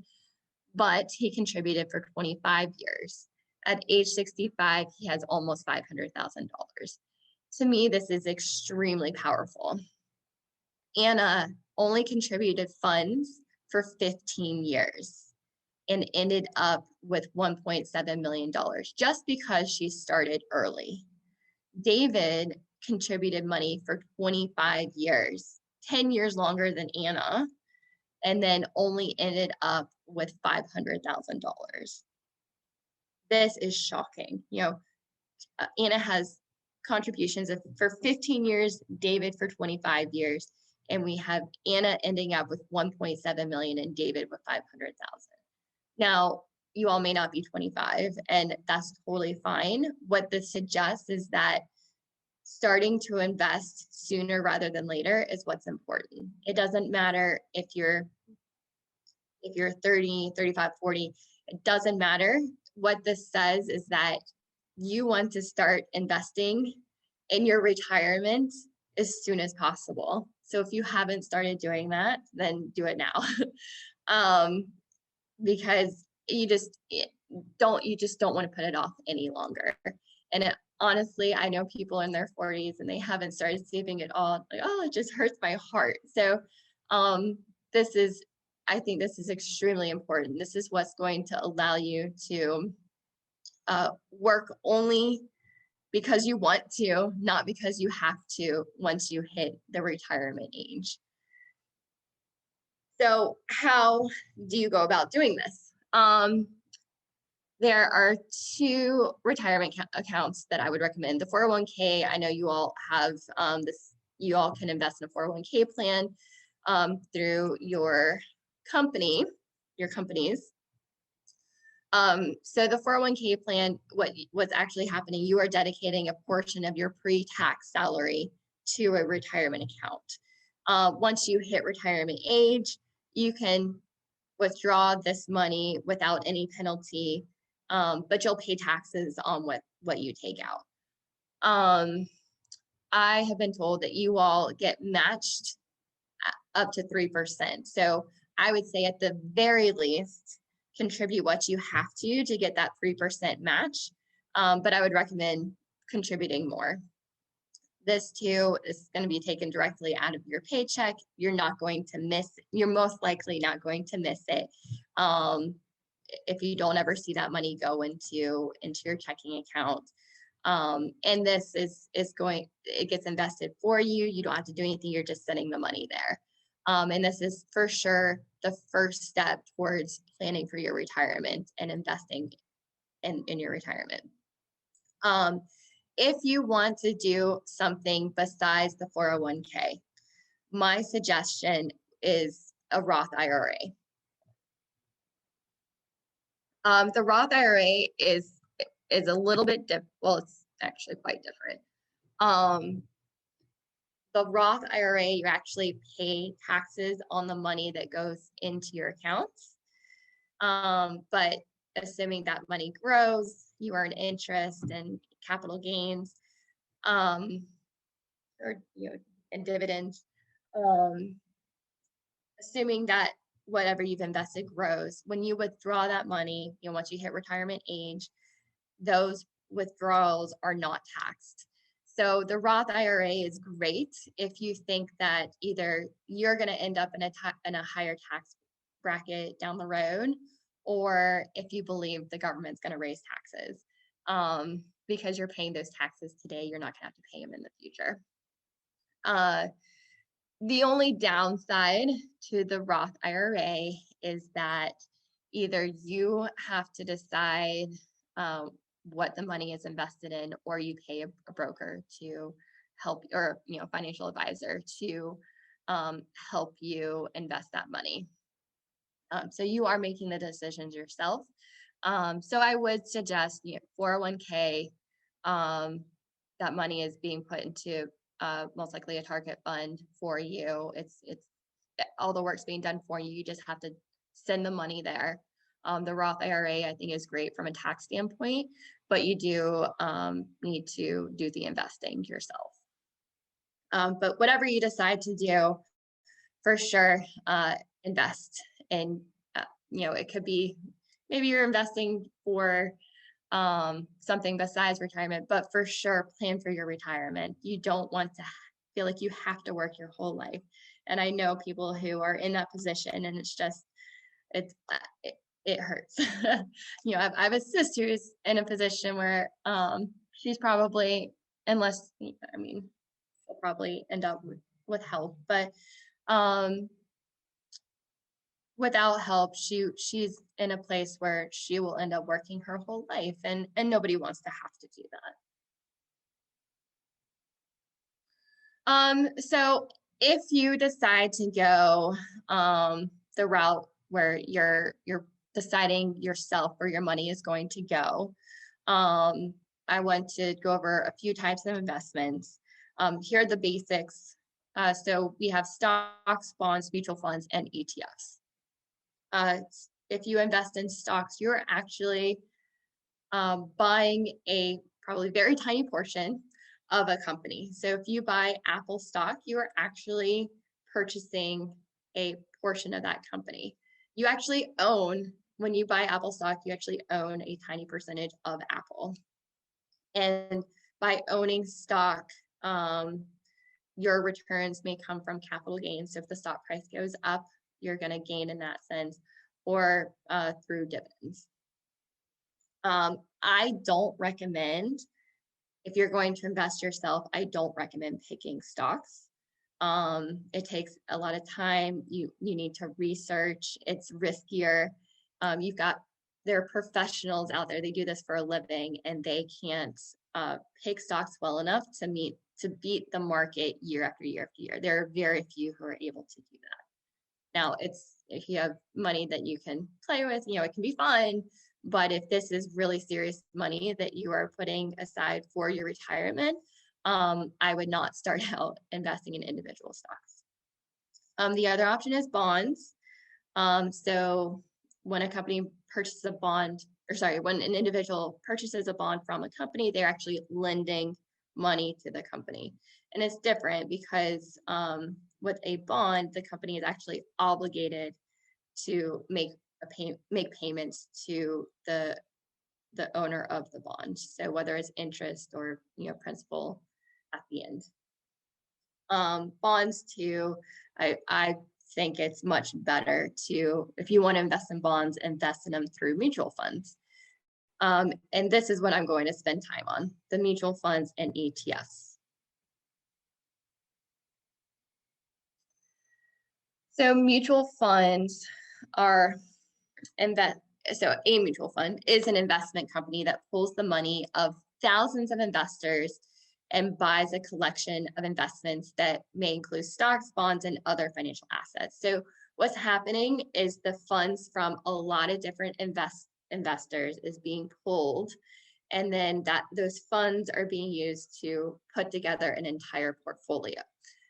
but he contributed for 25 years. At age 65, he has almost $500,000. To me, this is extremely powerful. Anna only contributed funds for 15 years and ended up with $1.7 million just because she started early. David contributed money for 25 years, 10 years longer than Anna, and then only ended up with $500,000. This is shocking. Anna has contributions for 15 years, David for 25 years, and we have Anna ending up with 1.7 million and David with 500,000. Now, you all may not be 25, and that's totally fine. What this suggests is that starting to invest sooner rather than later is what's important. It doesn't matter if you're 30, 35, 40, it doesn't matter. What this says is that you want to start investing in your retirement as soon as possible. So if you haven't started doing that, then do it now. Because you just don't want to put it off any longer. And honestly, I know people in their 40s and they haven't started saving at all. Like, oh, it just hurts my heart. So I think this is extremely important. This is what's going to allow you to work only because you want to, not because you have to once you hit the retirement age. So how do you go about doing this? There are two retirement accounts that I would recommend. The 401k, I know you all have this, you all can invest in a 401k plan through your companies. So the 401k plan, what's actually happening, you are dedicating a portion of your pre-tax salary to a retirement account. Once you hit retirement age, you can withdraw this money without any penalty, but you'll pay taxes on what you take out. I have been told that you all get matched up to 3%. So I would say at the very least, contribute what you have to get that 3% match. But I would recommend contributing more. This too is going to be taken directly out of your paycheck. You're most likely not going to miss it. If you don't ever see that money go into your checking account. And this it gets invested for you. You don't have to do anything. You're just sending the money there. And this is for sure the first step towards planning for your retirement and investing in your retirement. If you want to do something besides the 401k, my suggestion is a Roth IRA. The Roth IRA is a little bit well, it's actually quite different. The Roth IRA, you actually pay taxes on the money that goes into your accounts. But assuming that money grows, you earn interest and capital gains, and dividends. Assuming that whatever you've invested grows, when you withdraw that money, once you hit retirement age, those withdrawals are not taxed. So the Roth IRA is great if you think that either you're going to end up in a higher tax bracket down the road, or if you believe the government's going to raise taxes. Because you're paying those taxes today, you're not going to have to pay them in the future. The only downside to the Roth IRA is that either you have to decide what the money is invested in, or you pay a broker to help, or financial advisor to help you invest that money. So you are making the decisions yourself. So I would suggest 401k. That money is being put into most likely a target fund for you. It's all the work's being done for you. You just have to send the money there. The Roth IRA, I think, is great from a tax standpoint, but you do need to do the investing yourself. But whatever you decide to do, for sure, invest in, it could be, maybe you're investing for something besides retirement, but for sure, plan for your retirement. You don't want to feel like you have to work your whole life. And I know people who are in that position, and it's just, it hurts. I have a sister who's in a position where she's probably, unless, she'll probably end up with help, but without help, she's in a place where she will end up working her whole life, and nobody wants to have to do that. So if you decide to go the route where you're deciding yourself where your money is going to go, I want to go over a few types of investments. Here are the basics. So we have stocks, bonds, mutual funds, and ETFs. If you invest in stocks, you're actually buying a probably very tiny portion of a company. So if you buy Apple stock, you are actually purchasing a portion of that company. You actually own, when you buy Apple stock, you actually own a tiny percentage of Apple. And by owning stock, your returns may come from capital gains. So if the stock price goes up, you're going to gain in that sense, or through dividends. I don't recommend, if you're going to invest yourself, I don't recommend picking stocks. It takes a lot of time. You need to research. It's riskier. There are professionals out there. They do this for a living, and they can't pick stocks well enough to beat the market year after year after year. There are very few who are able to do that. Now, if you have money that you can play with, it can be fun. But if this is really serious money that you are putting aside for your retirement, I would not start out investing in individual stocks. The other option is bonds. So when a company purchases a bond, when an individual purchases a bond from a company, they're actually lending money to the company. And it's different because with a bond, the company is actually obligated to make payments to the owner of the bond. So whether it's interest or principal at the end. Bonds too, I think it's much better to, if you want to invest in bonds, invest in them through mutual funds. And this is what I'm going to spend time on, the mutual funds and ETFs. So mutual funds are so a mutual fund is an investment company that pulls the money of thousands of investors and buys a collection of investments that may include stocks, bonds, and other financial assets. So what's happening is the funds from a lot of different investors is being pulled, and then those funds are being used to put together an entire portfolio.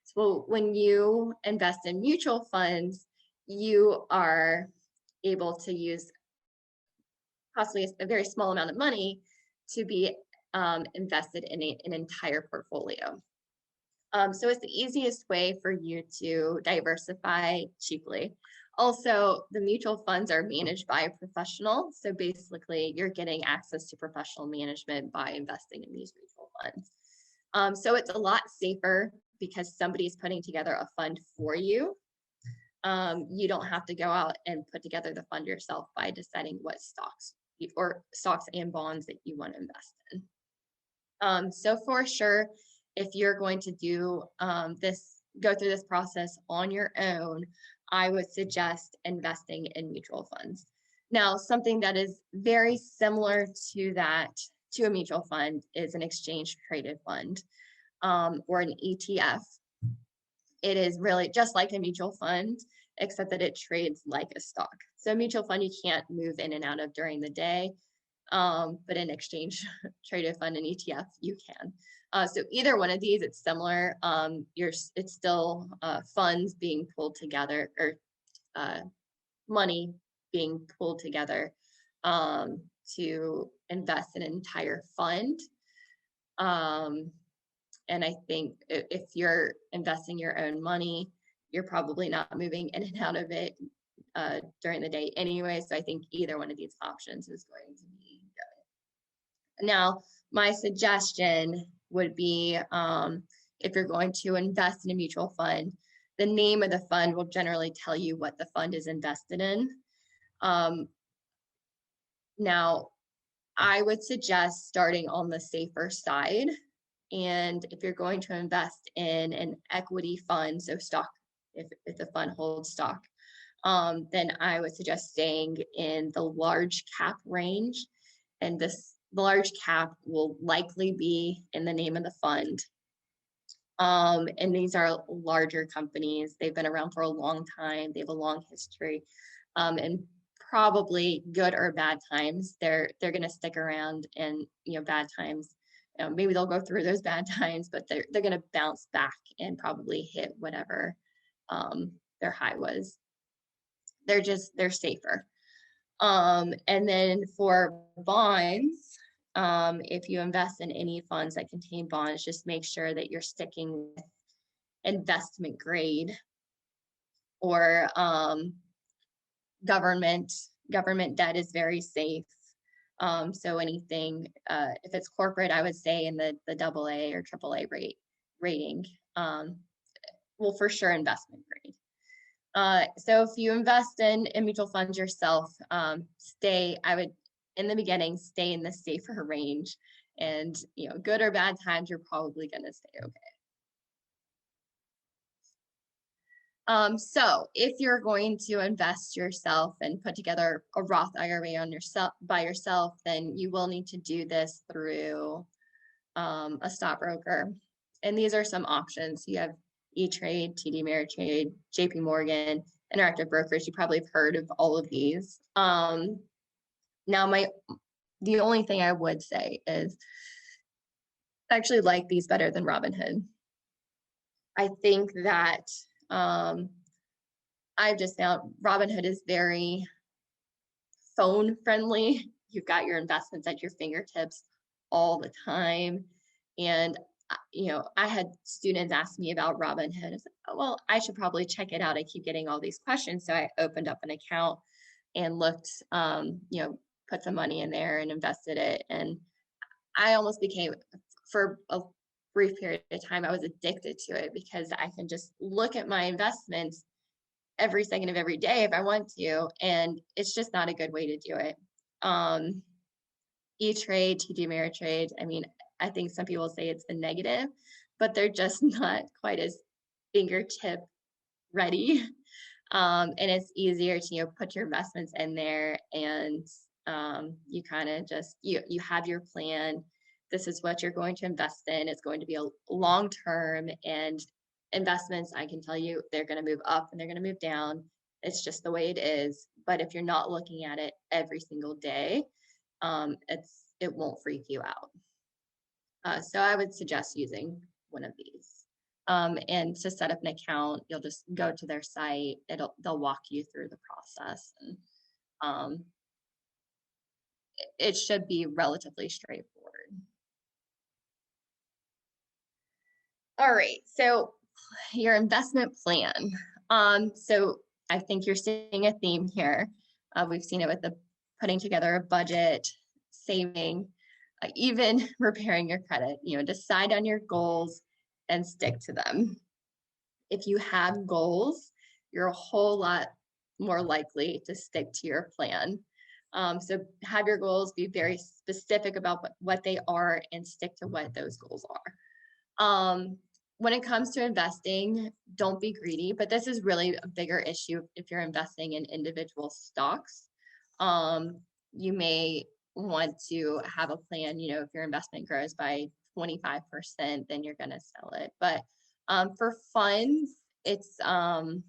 So when you invest in mutual funds, you are able to use possibly a very small amount of money to be invested in an entire portfolio. So it's the easiest way for you to diversify cheaply. Also, the mutual funds are managed by a professional. So basically, you're getting access to professional management by investing in these mutual funds. So it's a lot safer because somebody's putting together a fund for you. You don't have to go out and put together the fund yourself by deciding what stocks and bonds that you want to invest in. So for sure, if you're going to do go through this process on your own, I would suggest investing in mutual funds. Now, something that is very similar to a mutual fund is an exchange traded fund or an ETF. It is really just like a mutual fund, except that it trades like a stock. So a mutual fund you can't move in and out of during the day, but an exchange traded fund, an ETF, you can. So either one of these, it's similar. It's still funds being pulled together or money being pulled together to invest in an entire fund. And I think if you're investing your own money, you're probably not moving in and out of it during the day anyway. So I think either one of these options is going to be good. Now, my suggestion would be if you're going to invest in a mutual fund, the name of the fund will generally tell you what the fund is invested in. Now, I would suggest starting on the safer side. And if you're going to invest in an equity fund, so stock, if the fund holds stock, then I would suggest staying in the large cap range. And this large cap will likely be in the name of the fund. And these are larger companies. They've been around for a long time. They have a long history. And probably good or bad times, they're going to stick around. And bad times, maybe they'll go through those bad times, but they're going to bounce back and probably hit whatever their high was. They're safer. And then for bonds, if you invest in any funds that contain bonds, just make sure that you're sticking with investment grade or government debt is very safe. So anything, if it's corporate, I would say in the AA or AAA rating, well, for sure investment grade. So if you invest in mutual funds yourself, I would, in the beginning, stay in the safer range, and good or bad times, you're probably going to stay okay. So if you're going to invest yourself and put together a Roth IRA by yourself, then you will need to do this through a stockbroker. And these are some options. You have E-Trade, TD Ameritrade, JP Morgan, Interactive Brokers. You probably have heard of all of these. Now, the only thing I would say is I actually like these better than Robinhood. I think that I've just found Robinhood is very phone friendly. You've got your investments at your fingertips all the time. And I had students ask me about Robinhood. I was like, oh, well, I should probably check it out. I keep getting all these questions. So I opened up an account and looked, put some money in there and invested it. And I almost became, for a brief period of time, I was addicted to it because I can just look at my investments every second of every day if I want to. And it's just not a good way to do it. E-Trade, TD Ameritrade, I think some people say it's the negative, but they're just not quite as fingertip ready. And it's easier to put your investments in there, and you kind of just you have your plan. This is what you're going to invest in. It's going to be a long term, and investments, I can tell you, they're going to move up and they're going to move down. It's just the way it is. But if you're not looking at it every single day, it won't freak you out. So I would suggest using one of these. And to set up an account, you'll just go to their site. They'll walk you through the process, and it should be relatively straightforward. All right, so your investment plan. So I think you're seeing a theme here. We've seen it with the putting together a budget, saving, even repairing your credit. Decide on your goals and stick to them. If you have goals, you're a whole lot more likely to stick to your plan. So have your goals, be very specific about what they are, and stick to what those goals are. When it comes to investing, don't be greedy, but this is really a bigger issue if you're investing in individual stocks. You may want to have a plan, if your investment grows by 25%, then you're going to sell it. But for funds, it's, I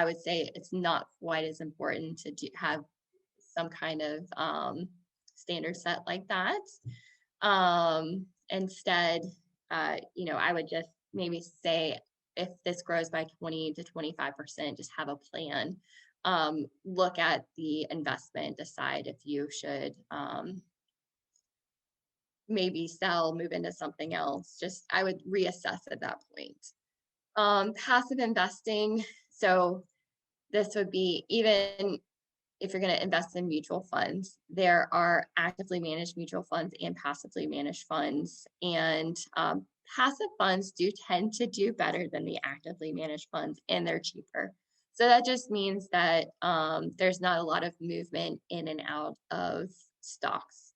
would say it's not quite as important to have some kind of standard set like that. Instead, I would just maybe say if this grows by 20 to 25%, just have a plan look at the investment, decide if you should maybe sell, move into something else. Just I would reassess at that point. Passive investing. So this would be, even if you're going to invest in mutual funds, there are actively managed mutual funds and passively managed funds. And passive funds do tend to do better than the actively managed funds, and they're cheaper. So that just means that there's not a lot of movement in and out of stocks.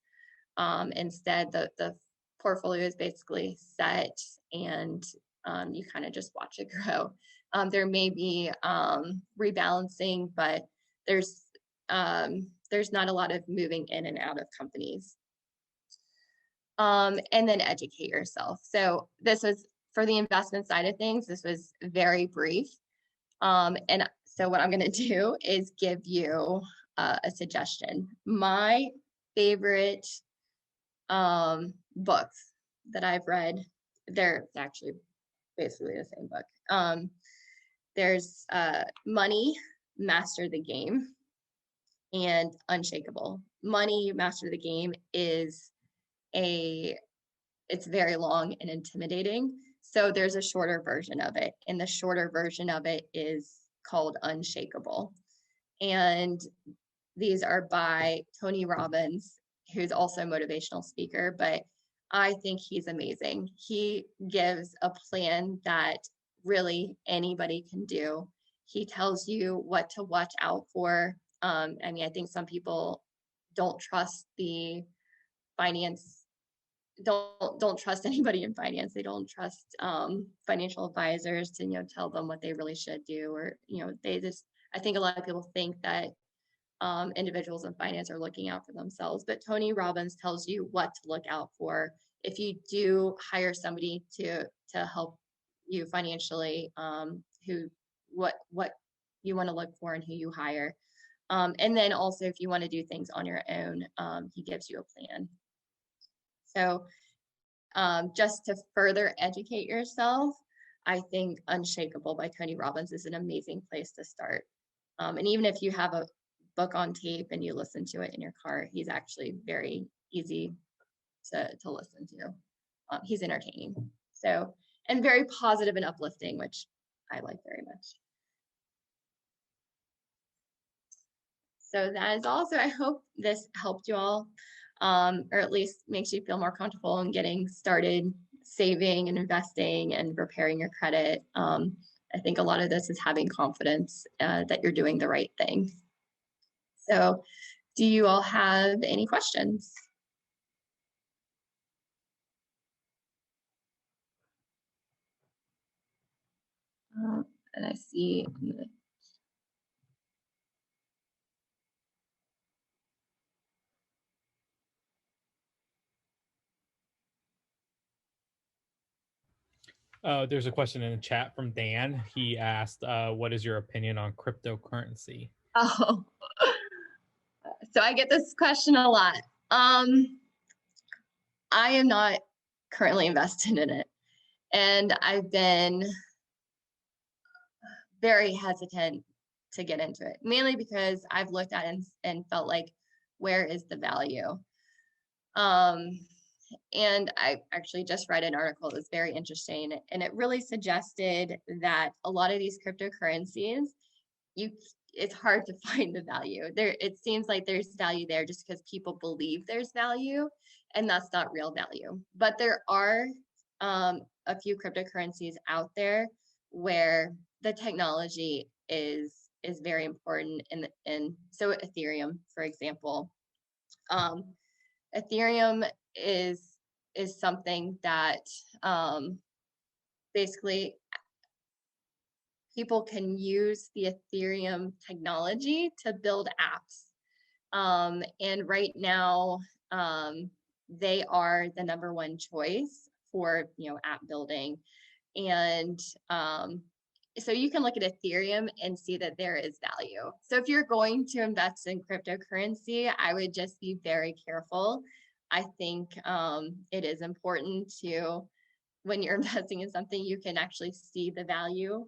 Instead, the portfolio is basically set, and you kind of just watch it grow. There may be rebalancing, but there's not a lot of moving in and out of companies. And then educate yourself. So this was for the investment side of things. This was very brief. And so what I'm going to do is give you a suggestion. My favorite books that I've read, they're actually basically the same book. There's Money, Master the Game, and Unshakable. Money, Master the Game is it's very long and intimidating. So there's a shorter version of it, and the shorter version of it is called Unshakable. And these are by Tony Robbins, who's also a motivational speaker, but I think he's amazing. He gives a plan that really anybody can do. He tells you what to watch out for. I mean, I think some people don't trust the finance, don't trust anybody in finance. They don't trust financial advisors to, tell them what they really should do, or, I think a lot of people think that individuals in finance are looking out for themselves, but Tony Robbins tells you what to look out for if you do hire somebody to help you financially, what you want to look for and who you hire. And then also, if you want to do things on your own, he gives you a plan. So just to further educate yourself, I think Unshakable by Tony Robbins is an amazing place to start. And even if you have a book on tape and you listen to it in your car, he's actually very easy to listen to. He's entertaining. So, and very positive and uplifting, which I like very much. So that is all. So I hope this helped you all, or at least makes you feel more comfortable in getting started saving and investing and preparing your credit. I think a lot of this is having confidence that you're doing the right thing. So do you all have any questions? And I see there's a question in the chat from Dan. He asked, what is your opinion on cryptocurrency? Oh, so I get this question a lot. I am not currently invested in it, and I've been very hesitant to get into it, mainly because I've looked at it and felt like, where is the value? And I actually just read an article that was very interesting, and it really suggested that a lot of these cryptocurrencies, it's hard to find the value there. It seems like there's value there just because people believe there's value, and that's not real value. But there are a few cryptocurrencies out there where the technology is very important, and so Ethereum, for example. Ethereum is something that basically people can use the Ethereum technology to build apps. And right now, they are the #1 choice for app building. And so you can look at Ethereum and see that there is value. So if you're going to invest in cryptocurrency, I would just be very careful. I think it is important to, when you're investing in something, you can actually see the value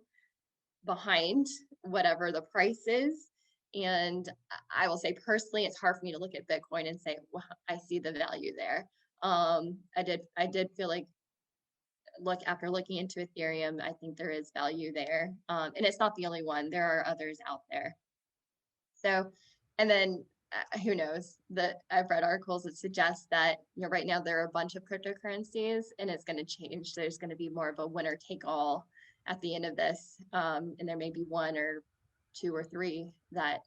behind whatever the price is. And I will say personally, it's hard for me to look at Bitcoin and say, well, I see the value there. I did feel like after looking into Ethereum, I think there is value there. And it's not the only one. There are others out there. So, and then who knows, that I've read articles that suggest that, right now there are a bunch of cryptocurrencies and it's going to change. There's going to be more of a winner take all at the end of this. And there may be one or two or three that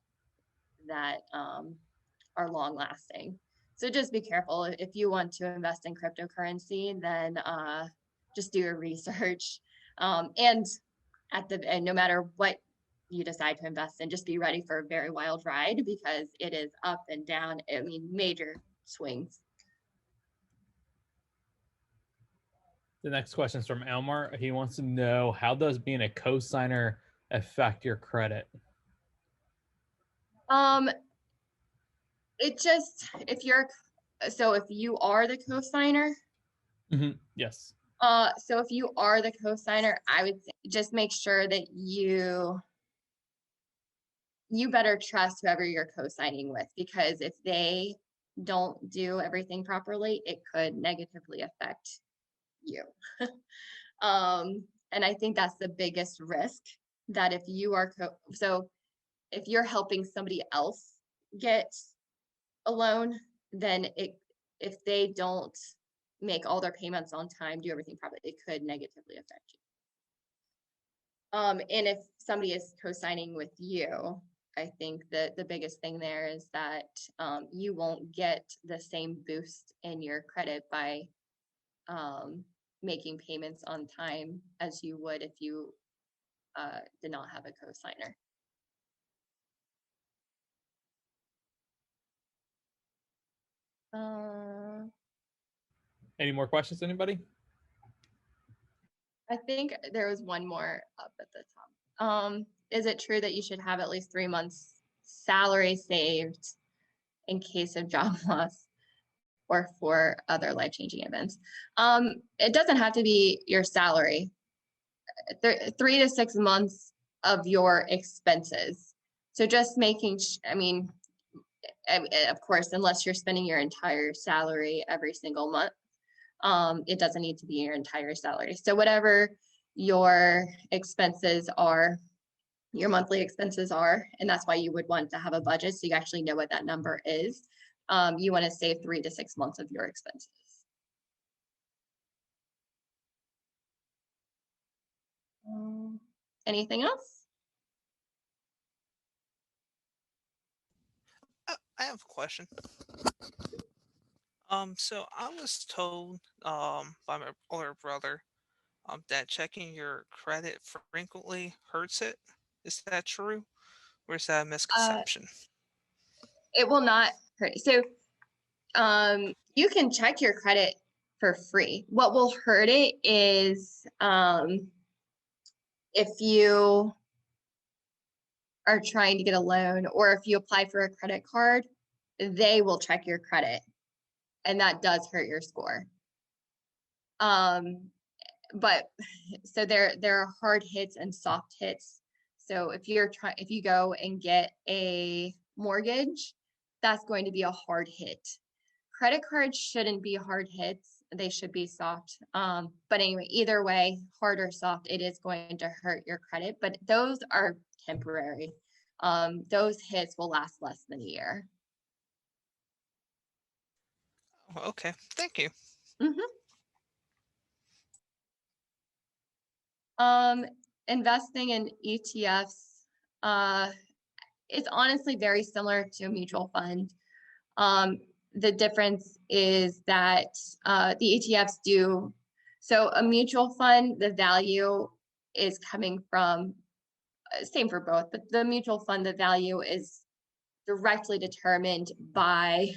are long lasting. So just be careful. If you want to invest in cryptocurrency, then just do your research. And no matter what you decide to invest in, just be ready for a very wild ride, because it is up and down. I mean, major swings. The next question is from Elmar. He wants to know, how does being a co-signer affect your credit? It just, if you are the co-signer, Yes. so if you are the co-signer, I would just make sure that you better trust whoever you're co-signing with, because if they don't do everything properly, it could negatively affect you. And I think that's the biggest risk, that if you are so if you're helping somebody else get a loan, then if they don't make all their payments on time, do everything properly, it could negatively affect you. And if somebody is co-signing with you, I think that the biggest thing there is that you won't get the same boost in your credit by making payments on time as you would if you did not have a co-signer. Any more questions, anybody? I think there was one more up at the top. Is it true that you should have at least 3 months salary saved in case of job loss or for other life-changing events? It doesn't have to be your salary. 3 to 6 months of your expenses. So just making, of course, unless you're spending your entire salary every single month, it doesn't need to be your entire salary. So whatever your expenses are, your monthly expenses are, and that's why you would want to have a budget, so you actually know what that number is. You want to save 3 to 6 months of your expenses. Anything else? I have a question. So I was told by my older brother that checking your credit frequently hurts it. Is that true, or is that a misconception? It will not hurt. So you can check your credit for free. What will hurt it is if you are trying to get a loan, or if you apply for a credit card, they will check your credit, and that does hurt your score. But so there are hard hits and soft hits. So if you go and get a mortgage, that's going to be a hard hit. Credit cards shouldn't be hard hits. They should be soft. But anyway, either way, hard or soft, it is going to hurt your credit, but those are temporary. Those hits will last less than a year. Oh, okay, thank you. Investing in ETFs, it's honestly very similar to a mutual fund. The difference is that the ETFs do, so a mutual fund, the value is coming from, same for both, but the mutual fund, the value is directly determined by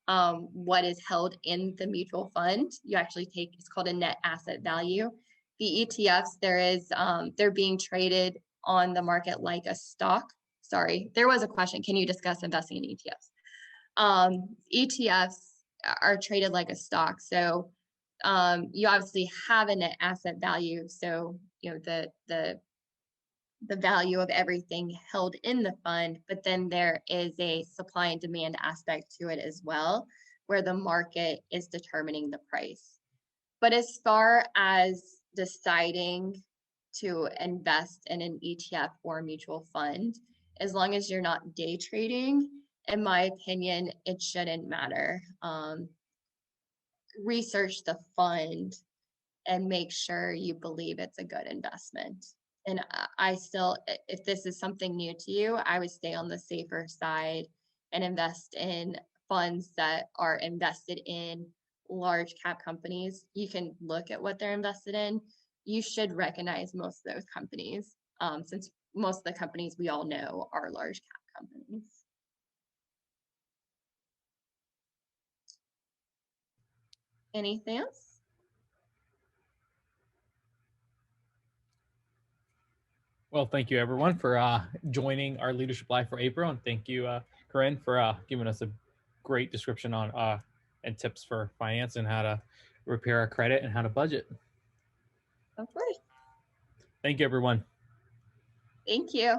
what is held in the mutual fund. You actually take, it's called a net asset value. The ETFs, they're being traded on the market like a stock. Sorry, there was a question. Can you discuss investing in ETFs? ETFs are traded like a stock. So you obviously have a net asset value. So, the the value of everything held in the fund, but then there is a supply and demand aspect to it as well, where the market is determining the price. But as far as deciding to invest in an ETF or a mutual fund, as long as you're not day trading, in my opinion, it shouldn't matter. Research the fund and make sure you believe it's a good investment. And I still, if this is something new to you, I would stay on the safer side and invest in funds that are invested in large cap companies. You can look at what they're invested in. You should recognize most of those companies, since most of the companies we all know are large cap companies. Anything else? Well, thank you everyone for joining our Leadership Live for April, and thank you, Corinne, for giving us a great description on and tips for finance and how to repair our credit and how to budget. Of course. Thank you, everyone. Thank you.